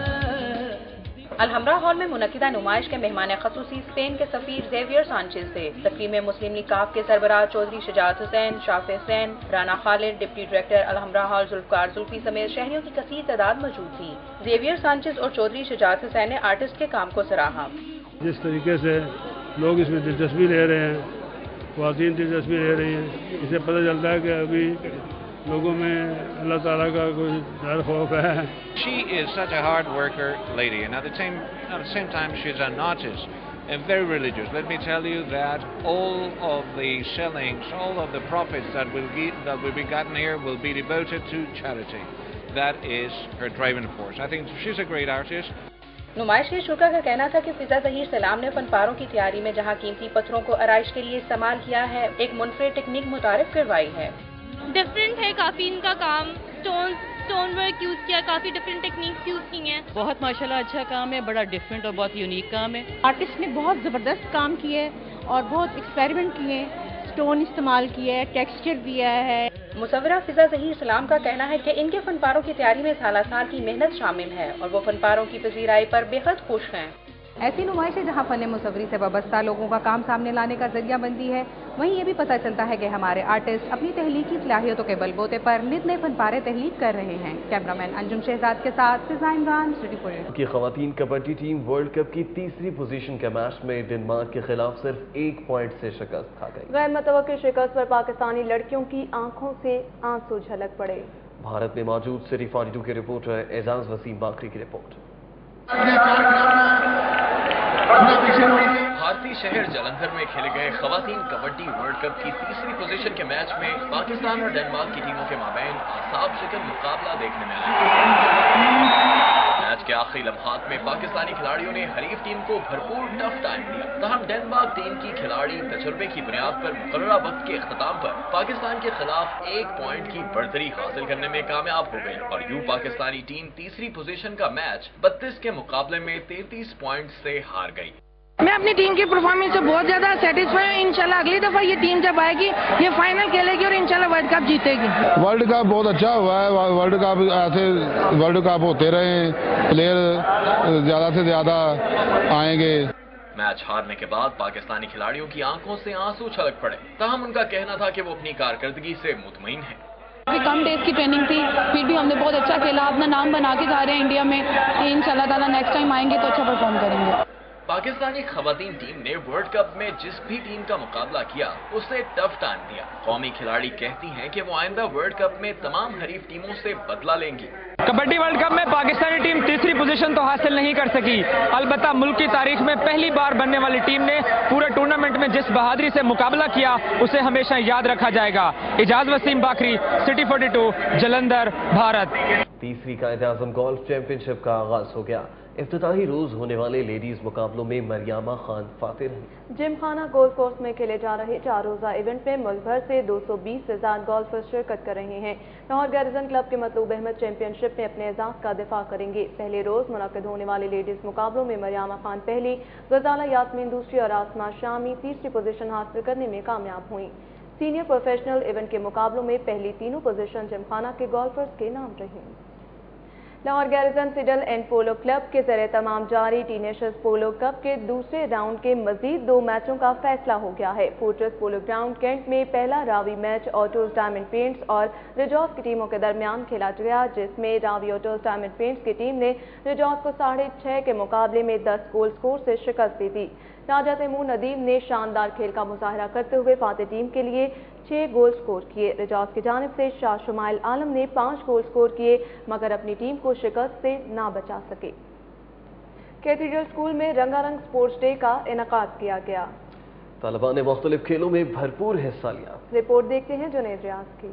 الحمرہ ہال میں منعقدہ نمائش کے مہمان خصوصی اسپین کے سفیر زیویئر سانچیز تھے۔ تقریب میں مسلم لیگ کاف کے سربراہ Chaudhry Shujaat Hussain, Shafay Hussain, Rana Khalid, deputy director Alhamra hall Zulfiqar Zulfi سمیت شہریوں کی کثیر تعداد موجود تھی۔ زیویئر سانچیز اور چودھری شجاعت حسین نے آرٹسٹ کے کام کو سراہا۔ جس طریقے سے لوگ اس میں دلچسپی لے رہے ہیں، خواتین دلچسپی لے رہی ہیں، اسے پتہ چلتا ہے کہ ابھی لوگوں میں اللہ تعالیٰ کا کوئی ڈر خوف ہے۔ She is such a hard worker lady, and at the same time she's an artist and very religious. Let me tell you that all of the sellings, all of the profits that will be gotten here will be devoted to charity. That is her driving force. I think she's a great artist. نمائش کے شرکا کا کہنا تھا کہ فضا ظہیر سلام نے فن پاروں کی تیاری میں جہاں قیمتی پتھروں کو آرائش کے لیے استعمال کیا ہے، ایک منفرد ٹیکنیک متعارف کروائی ہے۔ ڈفرینٹ ہے کافی ان کا کام، اسٹون ورک یوز کیا، کافی ڈفرینٹ ٹیکنیکس یوز کی ہیں۔ بہت ماشاءاللہ اچھا کام ہے، بڑا ڈفرینٹ اور بہت یونیک کام ہے۔ آرٹسٹ نے بہت زبردست کام کیا ہے اور بہت ایکسپیریمنٹ کیے ہیں، اسٹون استعمال کیا ہے، ٹیکسچر دیا ہے۔ مصورہ فضا ظہیر سلام کا کہنا ہے کہ ان کے فن پاروں کی تیاری میں سالہ سال کی محنت شامل ہے اور وہ فن پاروں کی پذیرائی پر بے حد خوش ہیں۔ ऐसी नुमाइशें जहां फन मुसव्वरी से वाबस्ता लोगों का काम सामने लाने का जरिया बनती है, वहीं ये भी पता चलता है कि हमारे आर्टिस्ट अपनी तहलीकी सलाहियतों के बलबूते पर नित नए फनपारे तहलीक कर रहे हैं। कैमरामैन अंजुम शहजाद के साथ फिजा इमरान, सिटी फॉर की खवातीन कबड्डी टीम वर्ल्ड कप की तीसरी पोजीशन के मैच में डेनमार्क के खिलाफ सिर्फ 1 पॉइंट से शिकस्त खा गई। गैर मुतवक्किल शिकस्त पर पाकिस्तानी लड़कियों की आंखों से आंसू झलक पड़े। भारत में मौजूद सिटी 42 के रिपोर्टर एजाज वसीम बाकरी की रिपोर्ट। भारतीय शहर जालंधर में खेले गए खवातीन कबड्डी वर्ल्ड कप की तीसरी पोजीशन के मैच में पाकिस्तान और डेनमार्क की टीमों के माबैन आसाब शिकन मुकाबला देखने में आया। मैच के आखिरी लम्हात में पाकिस्तानी खिलाड़ियों ने हरीफ टीम को भरपूर टफ टाइम दिया, तहम डेनमार्क टीम की खिलाड़ी तजुर्बे की बुनियाद पर मुकर्ररा वक्त के इख्तिताम पर पाकिस्तान के खिलाफ 1 पॉइंट की बढ़तरी हासिल करने में कामयाब हो गई और यूं पाकिस्तानी टीम तीसरी पोजीशन का मैच 32 के मुकाबले में 33 पॉइंट से हार गई। मैं अपनी टीम की परफॉर्मेंस से बहुत ज्यादा सेटिस्फाई हूँ। इंशाल्लाह अगली दफा ये टीम जब आएगी ये फाइनल खेलेगी और इंशाल्लाह वर्ल्ड कप जीतेगी। वर्ल्ड कप बहुत अच्छा हुआ है। वर्ल्ड कप ऐसे वर्ल्ड कप होते रहे, प्लेयर ज्यादा से ज्यादा आएंगे। मैच हारने के बाद पाकिस्तानी खिलाड़ियों की आंखों से आंसू छलक पड़े, तहम उनका कहना था कि वो अपनी कारकर्दगी से मुतमईन है। कम डेज की ट्रेनिंग थी, फिर भी हमने बहुत अच्छा खेला, अपना नाम बना के जा रहे हैं इंडिया में। इंशाल्लाह ताला नेक्स्ट टाइम आएंगे तो अच्छा परफॉर्म करेंगे। पाकिस्तानी खवातीन टीम ने वर्ल्ड कप में जिस भी टीम का मुकाबला किया उसे टफ टाइम दिया। कौमी खिलाड़ी कहती हैं कि वो आइंदा वर्ल्ड कप में तमाम हरीफ टीमों से बदला लेंगी। कबड्डी वर्ल्ड कप में पाकिस्तानी टीम तीसरी पोजीशन तो हासिल नहीं कर सकी, अलबत्ता मुल्क की तारीख में पहली बार बनने वाली टीम ने पूरे टूर्नामेंट में जिस बहादुरी से मुकाबला किया उसे हमेशा याद रखा जाएगा। इजाज वसीम बाकरी, सिटी 42, जालंधर, भारत। तीसरी कायद-ए-आज़म गोल्फ चैंपियनशिप का आगाज हो गया। इफ्तिताही रोज होने वाले लेडीज मुकाबलों में मरियामा खान फातेह रही। जिमखाना गोल्फ कोर्स में खेले जा रहे 4 रोजा इवेंट में मुल्क भर से 220 से ज्यादा गोल्फर्स शिरकत कर रहे हैं। लाहौर गैरिजन क्लब के मतलूब अहमद चैंपियनशिप में अपने एजाज का दिफा करेंगे। पहले रोज मुनक्किद होने वाले लेडीज मुकाबलों में मरियामा खान पहली, गजाला यास्मीन दूसरी और आसमा शामी तीसरी पोजीशन हासिल करने में कामयाब हुई। सीनियर प्रोफेशनल इवेंट के मुकाबलों में पहली तीनों पोजीशन जिमखाना के गोल्फर्स के नाम रही। Lahore garrison Seidel and polo club के ज़रिए तमाम जारी टीनेशर्स पोलो कप के दूसरे राउंड के मजीद 2 मैचों का फैसला हो गया है। फोर्ट्रेस पोलो ग्राउंड कैंट में पहला Ravi match autos diamond paints और रिजॉर्ट की टीमों के दरमियान खेला गया, जिसमें रावी ऑटोज डायमंड पेंट्स की टीम ने रिजॉर्ट को 6.5 के मुकाबले में 10 गोल स्कोर से शिकस्त दी थी। राजा तैमूर नदीम ने शानदार खेल का मुजाहरा करते हुए फातेह टीम के लिए 6 गोल स्कोर किए। रिजॉर्ट की जानिब से शाह शुमाइल आलम ने 5 गोल स्कोर किए, मगर अपनी टीम को शिकस्त से ना बचा सके। कैथीड्रल स्कूल में रंगारंग स्पोर्ट्स डे का इनेकाद किया गया। तालिबान ने मुख्तलिफ खेलों में भरपूर हिस्सा लिया। रिपोर्ट देखते हैं जुनैद रियाज की।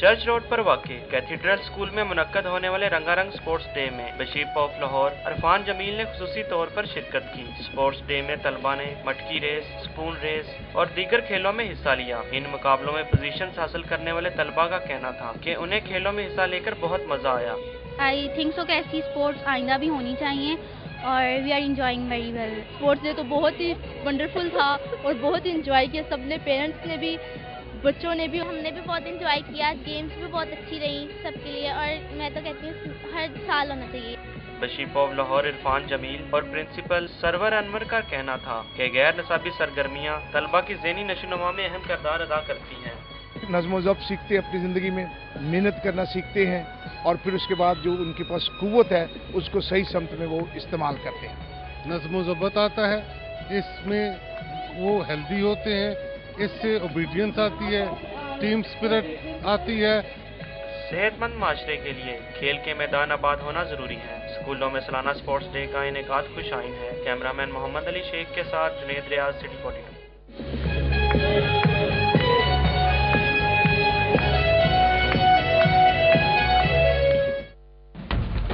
चर्च रोड पर वाक़ कैथीड्रल स्कूल में मुनक्कद होने वाले रंगारंग स्पोर्ट्स डे में बशीर ऑफ लाहौर अरफान जमील ने खुसूसी तौर पर शिरकत की। स्पोर्ट्स डे में तलबा ने मटकी रेस, स्पून रेस और दीगर खेलों में हिस्सा लिया। इन मुकाबलों में पोजीशन हासिल करने वाले तलबा का कहना था कि उन्हें खेलों में हिस्सा लेकर बहुत मजा आया। आई थिंक सो कि ऐसी स्पोर्ट्स आइंदा भी होनी चाहिए और we are enjoying very well. Sports day तो बहुत ही वंडरफुल था और बहुत ही इंजॉय किया सबने, पेरेंट्स ने भी, बच्चों ने भी। हमने भी बहुत इंजॉय किया, गेम्स भी बहुत अच्छी रही सबके लिए और मैं तो कहती हूँ हर साल होना चाहिए। बशीर ऑफ लाहौर इरफान जमील और प्रिंसिपल सरवर अनवर का कहना था कि गैर निसाबी सरगर्मियाँ तलबा की ज़हनी नशोनुमा में अहम किरदार अदा करती हैं। नज़्म ज़ब्त सीखते हैं, अपनी ज़िंदगी में मेहनत करना सीखते हैं और फिर उसके बाद जो उनके पास कुव्वत है उसको सही समत में वो इस्तेमाल करते हैं। नज़्म ज़ब्त आता है, इसमें वो हेल्दी होते हैं, इससे ओबीडियंस आती है, टीम स्पिरिट आती है। सेहतमंद माशरे के लिए खेल के मैदान आबाद होना जरूरी है। स्कूलों में सालाना स्पोर्ट्स डे का इनेकाद खुश आइन है। कैमरामैन मोहम्मद अली शेख के साथ जुनैद रियाज, सिटी 42।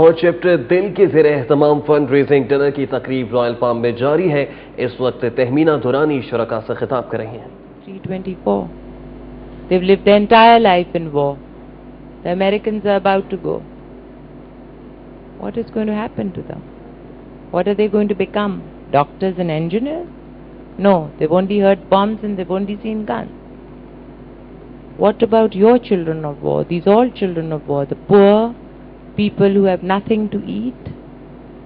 और चैप्टर दिल के ज़ेर एहतमाम फंड रेजिंग डिनर की तकरीब रॉयल पाम में जारी है। इस वक्त तहमीना दुरानी शुरका से खिताब कर रही हैं। 324. They've lived their entire life in war. The Americans are about to go. What is going to happen to them? What are they going to become? Doctors and engineers? No, they've only heard bombs and they've only seen guns. What about your children of war? These are all children of war. The poor, people who have nothing to eat,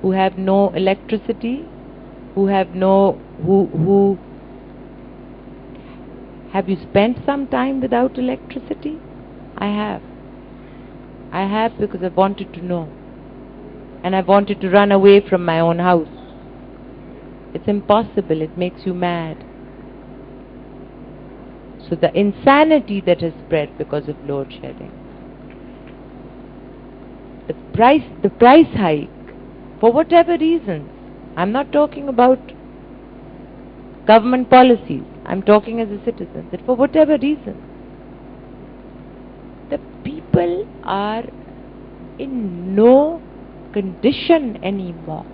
who have no electricity, who have no, who have you spent some time without electricity? I have. I have because I wanted to know. And I wanted to run away from my own house. It's impossible. It makes you mad. So the insanity that has spread because of load shedding. The price hike, for whatever reasons. I'm not talking about government policies. I'm talking as a citizen, that for whatever reason, the people are in no condition anymore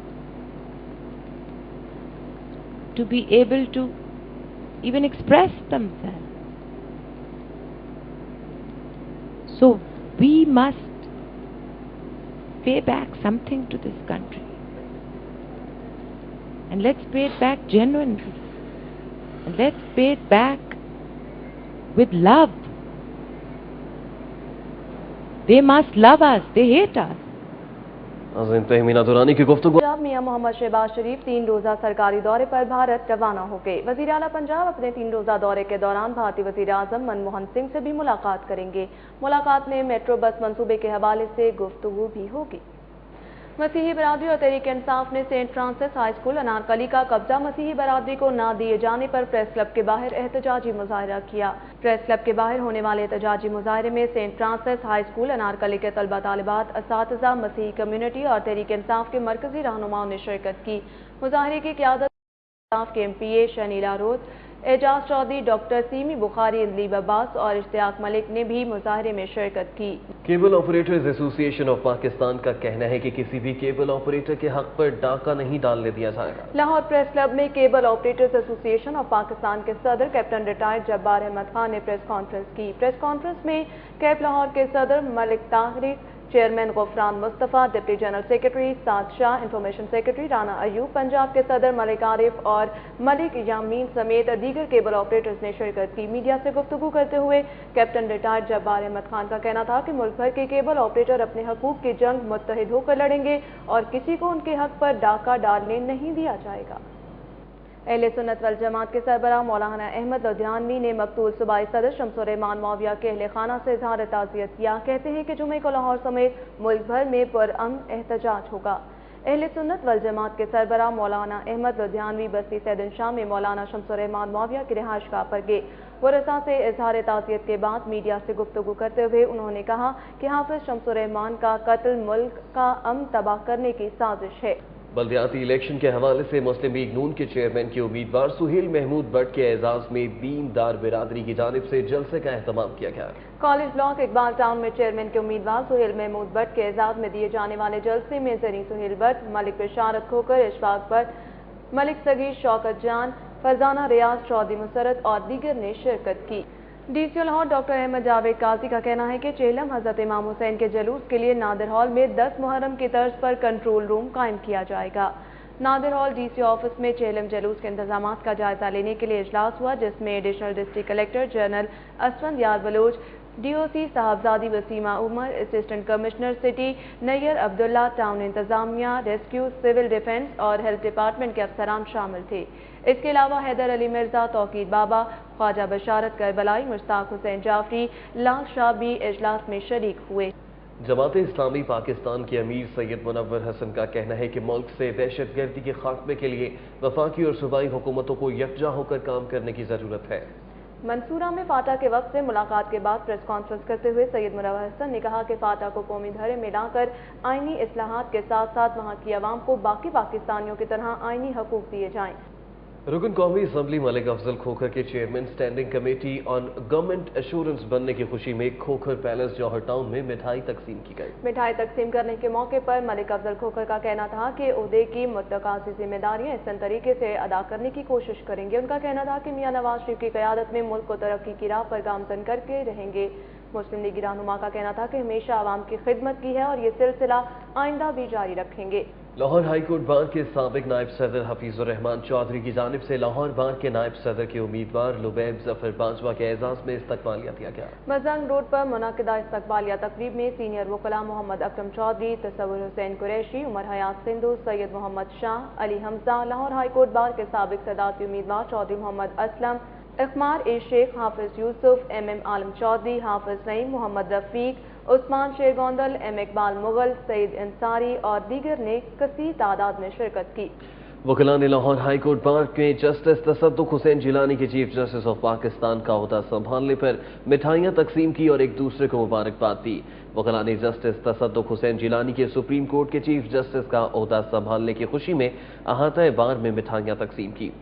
to be able to even express themselves. So we must pay back something to this country. And let's pay it back genuinely. And let's pay it back with love. They must love us. They hate us. Tahmina Durrani की गुफ्तगू। पंजाब मियां मोहम्मद शहबाज शरीफ 3 रोज़ा सरकारी दौरे पर भारत रवाना हो गए। वज़ीर आला पंजाब अपने 3 रोज़ा दौरे के दौरान भारतीय वज़ीर आज़म मनमोहन सिंह से भी मुलाकात करेंगे। मुलाकात में मेट्रो बस मंसूबे के हवाले से गुफ्तगू भी होगी। मसीही बरादरी और तहरीक इंसाफ ने saint Francis high school Anarkali का कब्जा मसीही बरादरी को न दिए जाने पर प्रेस क्लब के बाहर एहतजाजी मुजाहरा किया। प्रेस क्लब के बाहर होने वाले एहतजाजी मुजाहरे में saint Francis high school Anarkali के तलबा तालिबात, असातिज़ा, मसीही कम्युनिटी और तहरीक इंसाफ के मरकजी रहनुमाओं ने शिरकत की। मुजाहरे की क़यादत के MPA शनीला रोज, एजाज चौधरी, डॉक्टर सीमी बुखारी, इंदलीब अब्बास और इश्तियाक मलिक ने भी मुजाहरे में शिरकत की। Cable operators association of Pakistan का कहना है कि किसी भी केबल ऑपरेटर के हक पर डाका नहीं डालने दिया जाएगा। लाहौर प्रेस क्लब में cable operators association of Pakistan के सदर कैप्टन रिटायर्ड जब्बार अहमद खान ने प्रेस कॉन्फ्रेंस की। प्रेस कॉन्फ्रेंस में कैब लाहौर के सदर Malik Tariq, chairman Ghufran Mustafa, deputy general secretary Saad Shah, information secretary Rana Ayub, Punjab के सदर मलिक आरिफ और मलिक यामीन समेत दीगर केबल ऑपरेटर्स ने शिरकत की। मीडिया से गुफ्तगू करते हुए कैप्टन रिटायर्ड जब्बार अहमद खान का कहना था कि मुल्क भर के केबल ऑपरेटर अपने हकूक की जंग मुत्तहिद होकर लड़ेंगे और किसी को उनके हक पर डाका डालने नहीं दिया जाएगा। अहले सुन्नत वल जमात के सरबराह मौलाना अहमद लुधियानवी ने मकतूल सूबाई सदर शम्सुर रहमान मौविया के अहले खाना से इजहार ताज़ियत किया। कहते हैं कि जुमे को लाहौर समेत मुल्क भर में पुरअमन एहतजाज होगा। अहले सुन्नत वल जमात के सरबराह मौलाना अहमद लुधियानवी बस्ती सैदन शाह में मौलाना शम्सुर रहमान मौविया की रिहाइशगाह पर गए। वरसा से इजहार ताज़ियत के बाद मीडिया से गुफ्तगू करते हुए उन्होंने कहा कि हाफिज शम्सुर रहमान का कत्ल मुल्क का अमन तबाह करने की साजिश है। बल्दियाती इलेक्शन के हवाले से मुस्लिम लीग नून के चेयरमैन के उम्मीदवार सुहेल महमूद भट्ट के एजाज में दीनदार बिरादरी की जानिब से जलसे का एहतमाम किया गया। कॉलेज ब्लॉक इकबाल टाउन में चेयरमैन के उम्मीदवार सुहेल महमूद भट्ट के एजाज में दिए जाने वाले जलसे में जरी सुहेल भट्ट, मलिक बिशारत खोकर, इशफाक भट्ट, मलिक सगीर शौकत जान, फरजाना रियाज, चौधरी मुसरत और दीगर ने शिरकत की। डीसी लाहौर डॉक्टर अहमद जावेद काजी का कहना है कि चेहलम हजरत इमाम हुसैन के जुलूस के लिए नादिर हॉल में 10 मुहर्रम की तर्ज पर कंट्रोल रूम कायम किया जाएगा। नादिर हॉल डीसी ऑफिस में चेहलम जुलूस के इंतजामात का जायजा लेने के लिए इजलास हुआ, जिसमें additional district collector general Asfand Yar Baloch, DOC Sahibzadi Waseema Umar, assistant commissioner city Nayyar Abdullah, town इंतजामिया, रेस्क्यू, सिविल डिफेंस और हेल्थ डिपार्टमेंट के अफसरान शामिल थे। इसके अलावा हैदर अली मिर्जा, तौकीर बाबा, ख्वाजा बशारत करबलाई, मुश्ताक हुसैन जाफरी, लाल शाह भी इजलास में शरीक हुए। जमात इस्लामी पाकिस्तान के अमीर सैयद मुनव्वर हसन का कहना है कि मुल्क से दहशत गर्दी के खात्मे के लिए वफाकी और सूबाई हुकूमतों को यकजा होकर काम करने की जरूरत है। मंसूरा में फाटा के वक्त से मुलाकात के बाद प्रेस कॉन्फ्रेंस करते हुए सैयद मुनव्वर हसन ने कहा कि फाटा को कौमी धरे में लाकर आईनी इस्लाहात के साथ साथ वहाँ की आवाम को बाकी पाकिस्तानियों की तरह आईनी हकूक दिए जाएं। रुकन कौमी असम्बली मलिक अफजल खोखर के chairman standing committee on government assurance बनने की खुशी में खोखर पैलेस जौहर टाउन में मिठाई तकसीम की गई। मिठाई तकसीम करने के मौके पर मलिक अफजल खोखर का कहना था कि ओहदे की मुतकासी जिम्मेदारियां इस तरीके से अदा करने की कोशिश करेंगे। उनका कहना था कि मियां नवाज शरीफ की क़यादत में मुल्क को तरक्की की राह पर गामजन करके रहेंगे। मुस्लिम लीग रहनुमा का कहना था कि हमेशा आवाम की खिदमत की है और ये सिलसिला आइंदा भी जारी रखेंगे। लाहौर हाई कोर्ट बार के साबिक नायब सदर हफीजुर रहमान चौधरी की जानिब से लाहौर बार के नायब सदर के उम्मीदवार लुबैब जफर बाजवा के एजाज में इस्तकबालिया दिया गया। मजंग रोड पर मुनाकिदा इस्तकबालिया तकरीब में सीनियर वकला मोहम्मद अकरम चौधरी, तसव्वुर हुसैन कुरैशी, उमर हयात Sindhu, Syed Mohammad Shah, Ali Hamza, Lahore high court bar के साबिक सदारती उम्मीदवार चौधरी मोहम्मद असलम, इकमार ए शेख, हाफिज यूसुफ, MM आलम चौधरी, हाफिज नईम, मोहम्मद रफीक, उस्मान शेरगोंदल, M इकबाल मुगल, सईद अंसारी और दीगर ने कसीर तादाद में शिरकत की। वकला ने लाहौर हाई कोर्ट बार के जस्टिस तसद्दुक हुसैन जिलानी के चीफ जस्टिस ऑफ पाकिस्तान का ओहदा संभालने पर मिठाइयां तकसीम की और एक दूसरे को मुबारकबाद दी। वकला ने जस्टिस तसद्दुक हुसैन जिलानी के सुप्रीम कोर्ट के चीफ जस्टिस का ओहदा संभालने की खुशी में अहाता बार में मिठाइयां तकसीम की।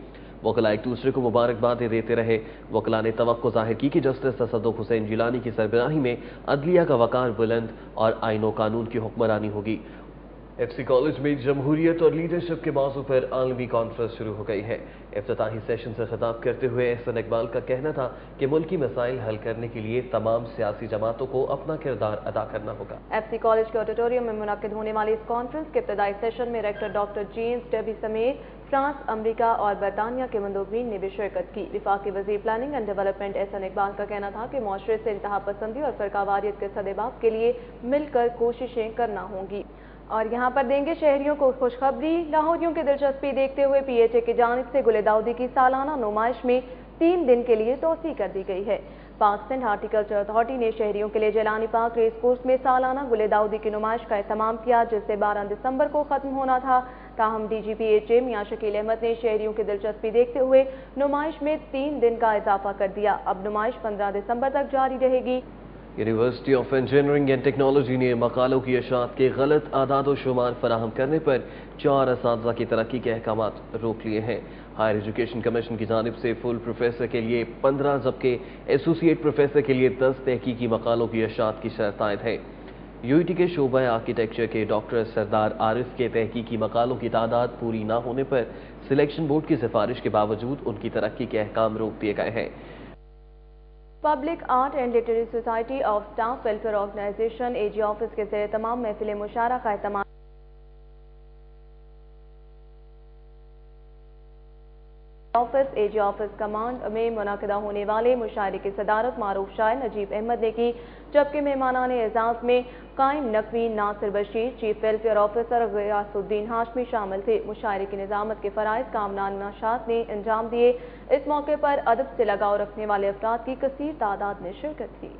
वकला एक दूसरे को मुबारकबाद देते रहे। वकला ने तवक्को जाहिर की कि जस्टिस तसद्दुक हुसैन जिलानी की सरबराही में अदलिया का वकार बुलंद और आईन व कानून की हुक्मरानी होगी। FC कॉलेज में जमहूरियत और लीडरशिप के मौजू पर आलमी कॉन्फ्रेंस शुरू हो गई है। इफ्तिताही सेशन से खिताब करते हुए एहसन इकबाल का कहना था कि मुल्की मसाइल हल करने के लिए तमाम सियासी जमातों को अपना किरदार अदा करना होगा। FC कॉलेज के ऑडिटोरियम में मुनक्किद होने वाली इस कॉन्फ्रेंस के इब्तदाई सेशन में रेक्टर डॉक्टर जेम्स डेबी समेत फ्रांस, अमरीका और बरतानिया के मंदोबीन ने भी शिरकत की। वफाकी वज़ीर planning and development Ahsan Iqbal का कहना था कि मुआशरे से इंतहा पसंदी और फरकावारियत के सदेबाब के लिए मिलकर कोशिशें करना होंगी। और यहाँ पर देंगे शहरियों को खुशखबरी। लाहौरियों की दिलचस्पी देखते हुए PHA की जानिब से गुले दाऊदी की सालाना नुमाइश में 3 दिन के लिए तोसी कर दी गई है। पाक सिंध हार्टिकल्चर अथॉरिटी ने शहरियों के लिए जलानी पाक रेस कोर्स में सालाना गुले दाऊदी की नुमाइश का एहतमाम किया, जिससे 12 दिसंबर को खत्म होना था। ताहम DG PHA मियां शकील अहमद ने शहरियों की दिलचस्पी देखते हुए नुमाइश में 3 दिन का इजाफा कर दिया। अब नुमाइश 15 दिसंबर तक जारी रहेगी। University of engineering and technology ने मकालों की अशात के गलत आदाद व शुमार फराहम करने पर 4 असातिज़ा की तरक्की के अहकाम रोक लिए हैं। हायर एजुकेशन कमीशन की जानिब से फुल प्रोफेसर के लिए 15 जबकि एसोसिएट प्रोफेसर के लिए 10 तहकीकी मकालों की अशात की शर्त आयद है। UET के शोबा आर्किटेक्चर के डॉक्टर सरदार आरिफ के तहकीकी मकालों की तादाद पूरी न होने पर सिलेक्शन बोर्ड की सिफारिश के बावजूद उनकी तरक्की के अहकाम रोक दिए गए हैं। Public art and literary society of staff welfare organisation AG office के ज़रिए तमाम महफिल मुशारा का एहतमाम ऑफिस AG ऑफिस कमांड में मुनाकिदा होने वाले मुशायरे की सदारत मारूफ शायर नजीब अहमद ने की, जबकि मेहमानान एजाज में Qaim Naqvi, Nasir Bashir, chief welfare officer Ghiasuddin Hashmi शामिल थे। मुशायरे की निजामत के फराइज कामरान नाशात ने अंजाम दिए। इस मौके पर अदब से लगाव रखने वाले अफराद की कसीर तादाद में शिरकत की।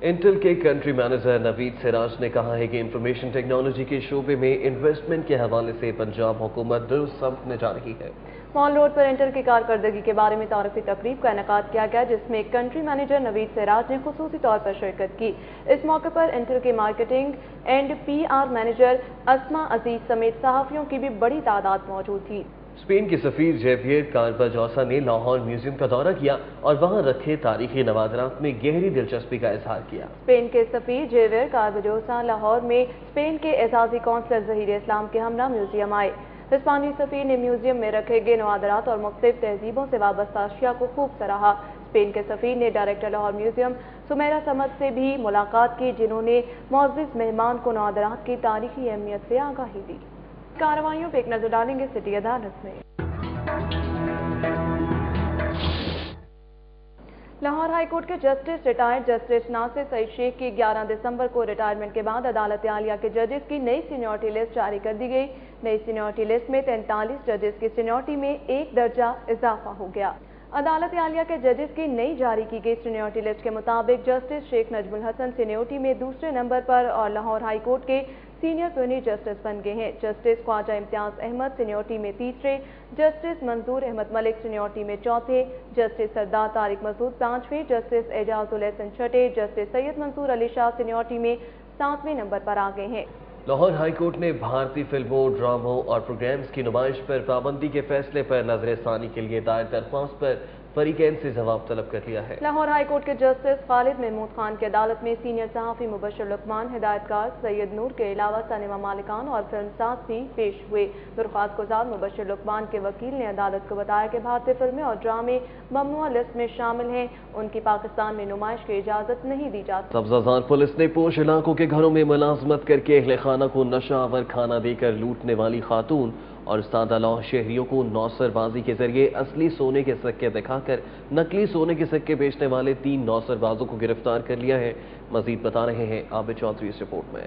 इंटेल के कंट्री मैनेजर नवीद सिराज ने कहा है कि इंफॉर्मेशन टेक्नोलॉजी के शोबे में इन्वेस्टमेंट के हवाले से पंजाब हुकूमत दुरुस्त समत में जा रही है। मॉल रोड पर इंटेल की कारकर्दगी के बारे में तारीफी तकरीब का इनेकाद किया गया, जिसमें कंट्री मैनेजर नवीद सिराज ने खुसूसी तौर पर शिरकत की। इस मौके पर इंटेल के मार्केटिंग एंड PR मैनेजर अस्मा अजीज समेत सहाफियों की भी बड़ी तादाद मौजूद थी। स्पेन के सफीर जेवियर कार्बाजोसा ने लाहौर म्यूजियम का दौरा किया और वहां रखे तारीखी नवादरात में गहरी दिलचस्पी का इजहार किया। स्पेन के सफीर जेवियर कार्बाजोसा लाहौर में स्पेन के एजाजी कौंसलर ज़हीर इस्लाम के हमरा म्यूजियम आए। हिस्पानी सफीर ने म्यूजियम में रखे गए नवादरात और मुख्तलिफ तहजीबों से वाबस्ता अशिया को खूब सराहा। स्पेन के सफीर ने डायरेक्टर लाहौर म्यूजियम सुमेरा समद से भी मुलाकात की, जिन्होंने मुअज़्ज़िज़ मेहमान को नवादरात की तारीखी अहमियत से आगाही दी। कार्रवाइयों पर एक नजर डालेंगे सिटी अदालत में। लाहौर हाई कोर्ट के justice retired justice Nasir Saeed Sheikh की 11 दिसंबर को रिटायरमेंट के बाद अदालत आलिया के जजेस की नई सीनियरिटी लिस्ट जारी कर दी गई। नई सीनियरिटी लिस्ट में 43 जजेस की सीनियरिटी में 1 दर्जा इजाफा हो गया। अदालत आलिया के जजेस की नई जारी की गई सीनियरिटी लिस्ट के मुताबिक जस्टिस शेख नजमुल हसन सीनियरिटी में दूसरे नंबर पर और लाहौर हाई कोर्ट के सीनियर जूनियर जस्टिस बन गए हैं। जस्टिस ख्वाजा इम्तियाज अहमद सीनियरिटी में तीसरे, जस्टिस मंजूर अहमद मलिक सीनियरिटी में चौथे, जस्टिस सरदार तारिक मसूद पांचवें, जस्टिस एजाजुल एहसन छठे, जस्टिस सैयद मंसूर अली शाह सीनियरिटी में 7वें नंबर पर आ गए हैं। लाहौर हाई कोर्ट ने भारतीय फिल्मों, ड्रामों और प्रोग्राम्स की नुमाइश पर पाबंदी के फैसले पर नजरसानी के लिए दायर दरख्वास्त पर फरीकैन से जवाब तलब कर लिया है। लाहौर हाई कोर्ट के जस्टिस खालिद महमूद खान की अदालत में सीनियर सहाफ़ी मुबशर लुकमान, हिदायतकार सैयद नूर के अलावा सनीमा मालिकान और फिल्म साज भी पेश हुए। दरख्वास्त गुजार मुबशर लुकमान के वकील ने अदालत को बताया कि भारतीय फिल्में और ड्रामे ममनुआ लिस्ट में शामिल हैं, उनकी पाकिस्तान में नुमाइश की इजाज़त नहीं दी जाती। सब्जाजार पुलिस ने पोश इलाकों के घरों में मुलाजमत करके अहले खाना को नशावर खाना देकर लूटने वाली खातून और सादा लौह शहरियों को नौसरबाजी के जरिए असली सोने के सिक्के दिखाकर नकली सोने के सिक्के बेचने वाले 3 नौसरबाजों को गिरफ्तार कर लिया है। मजीद बता रहे हैं आबिद चौधरी इस रिपोर्ट में।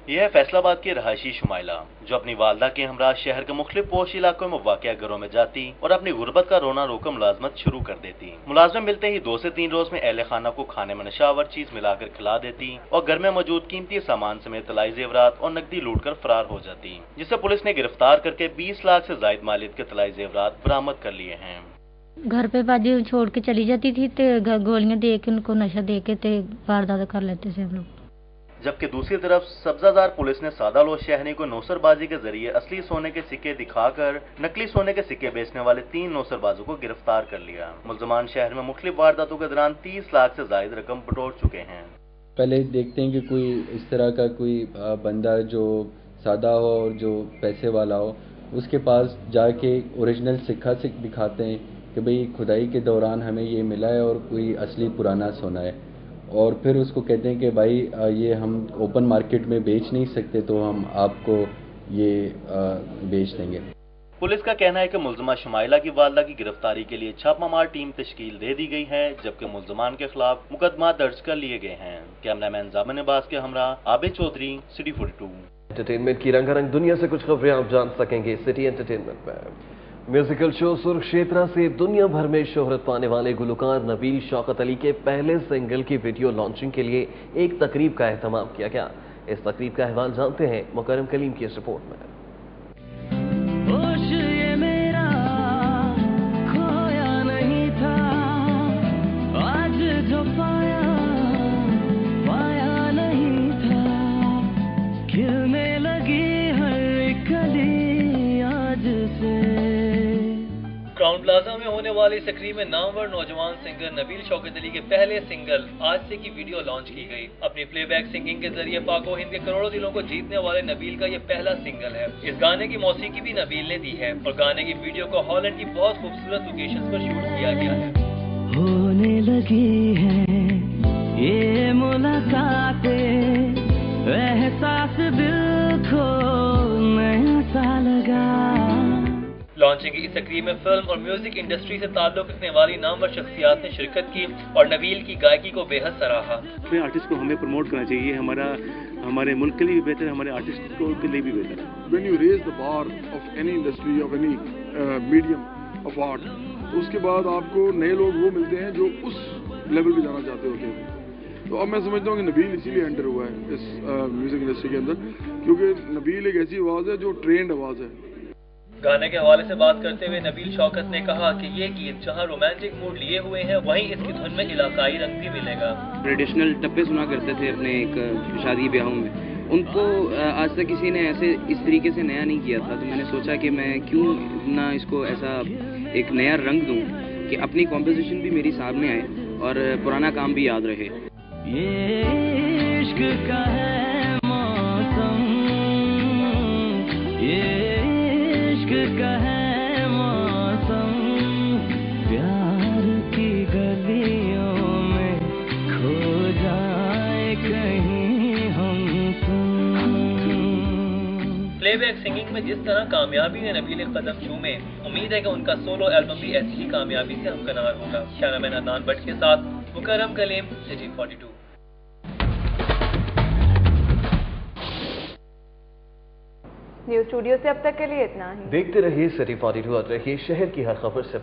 यह है फैसलाबाद की रहायशी शुमाइला, जो अपनी वालदा के हमरा शहर के मुख्तलिफ पोश इलाकों में वाक़या घरों में जाती और अपनी गुर्बत का रोना रोकर मुलाजमत शुरू कर देती। मुलाजम मिलते ही 2 से 3 रोज में अहले खाना को खाने में नशावर चीज मिलाकर खिला देती और घर में मौजूद कीमती सामान समेत तलाई जेवरात और नकदी लूट कर फरार हो जाती, जिसे पुलिस ने गिरफ्तार करके 20 लाख से जायद मालियत के तलाई जेवरात बरामद कर लिए हैं। घर पे बाजी छोड़ के चली जाती थी तो गोलियां दे के उनको नशा दे के वारदात कर लेते थे हम लोग। जबकि दूसरी तरफ सब्जाजार पुलिस ने सादा लोह शहरी को नौसरबाजी के जरिए असली सोने के सिक्के दिखाकर नकली सोने के सिक्के बेचने वाले 3 नौसरबाजों को गिरफ्तार कर लिया। मुल्ज़मान शहर में मुख्तलिफ वारदातों के दौरान 30 लाख से जायद रकम बटोर चुके हैं। पहले देखते हैं कि कोई इस तरह का कोई बंदा जो सादा हो और जो पैसे वाला हो, उसके पास जाके ओरिजिनल सिक्का दिखाते हैं कि भाई खुदाई के दौरान हमें ये मिला है और कोई असली पुराना सोना है, और फिर उसको कहते हैं कि भाई ये हम ओपन मार्केट में बेच नहीं सकते तो हम आपको ये बेच देंगे। पुलिस का कहना है कि मुल्ज़मा शुमाइला की वालदा की गिरफ्तारी के लिए छापामार टीम तश्कील दे दी गई है, जबकि मुल्ज़मान के खिलाफ मुकदमा दर्ज कर लिए गए हैं। कैमरामैन जामिन अब्बास के हमरा आबिद चौधरी, सिटी 42। एंटरटेनमेंट की रंगारंग दुनिया से कुछ खबरें आप जान सकेंगे सिटी एंटरटेनमेंट में। म्यूजिकल शो सुरक्षेत्रा से दुनिया भर में शोहरत पाने वाले गुलकार नबील शौकत अली के पहले सिंगल की वीडियो लॉन्चिंग के लिए एक तकरीब का एहतमाम किया गया। इस तकरीब का अहवाल जानते हैं मुकरम कलीम की इस रिपोर्ट में। क्राउन प्लाजा में होने वाली तकरीब में नामवर नौजवान सिंगर नबील शौकत अली के पहले सिंगल आज से की वीडियो लॉन्च की गई। अपनी प्लेबैक सिंगिंग के जरिए पाको हिंद के करोड़ों दिलों को जीतने वाले नबील का ये पहला सिंगल है। इस गाने की मौसीकी भी नबील ने दी है और गाने की वीडियो को हॉलैंड की बहुत खूबसूरत लोकेशंस पर शूट किया गया है। होने लगी है ये मुलाकातें, एहसास दिल को नया सा लगा। लॉन्चिंग की इस तकरीब में फिल्म और म्यूजिक इंडस्ट्री से ताल्लुक रखने वाली नामवर शख्सियात ने शिरकत की और नबील की गायकी को बेहद सराहा। अपने आर्टिस्ट को हमें प्रमोट करना चाहिए, हमारे मुल्क के लिए भी बेहतर है, हमारे आर्टिस्ट के लिए भी बेहतर है। When you raise the bar of any industry of any medium of art, तो उसके बाद आपको नए लोग वो मिलते हैं जो उस लेवल पे जाना चाहते होते हैं। तो अब मैं समझता हूँ कि नबील इसीलिए एंटर हुआ है इस म्यूजिक इंडस्ट्री के अंदर, क्योंकि नबील एक ऐसी आवाज़ है जो ट्रेंड आवाज़ है। गाने के हवाले से बात करते हुए नबील शौकत ने कहा कि ये गीत जहां रोमांटिक मूड लिए हुए हैं, वहीं इसकी धुन में इलाकाई रंग भी मिलेगा। ट्रेडिशनल टप्पे सुना करते थे अपने एक शादी ब्याहों में, उनको आज तक किसी ने ऐसे इस तरीके से नया नहीं किया था, तो मैंने सोचा कि मैं क्यों ना इसको ऐसा एक नया रंग दूं कि अपनी कॉम्पोजिशन भी मेरी सामने आए और पुराना काम भी याद रहे। ये इश्क का है मौसम, ये का है मौसम, प्यार की गलियों में खो जाए कहीं हम तुम। प्लेबैक सिंगिंग में जिस तरह कामयाबी ने नबील कदम चूमे, उम्मीद है कि उनका सोलो एल्बम भी ऐसी ही कामयाबी से हमकनार होगा। कैमरामैन अदनान भट्ट के साथ मुकरम कलीम, सिटी 42। न्यूज़ स्टूडियो से अब तक के लिए इतना ही। देखते रहिए सिटी 42 और रहिए शहर की हर खबर से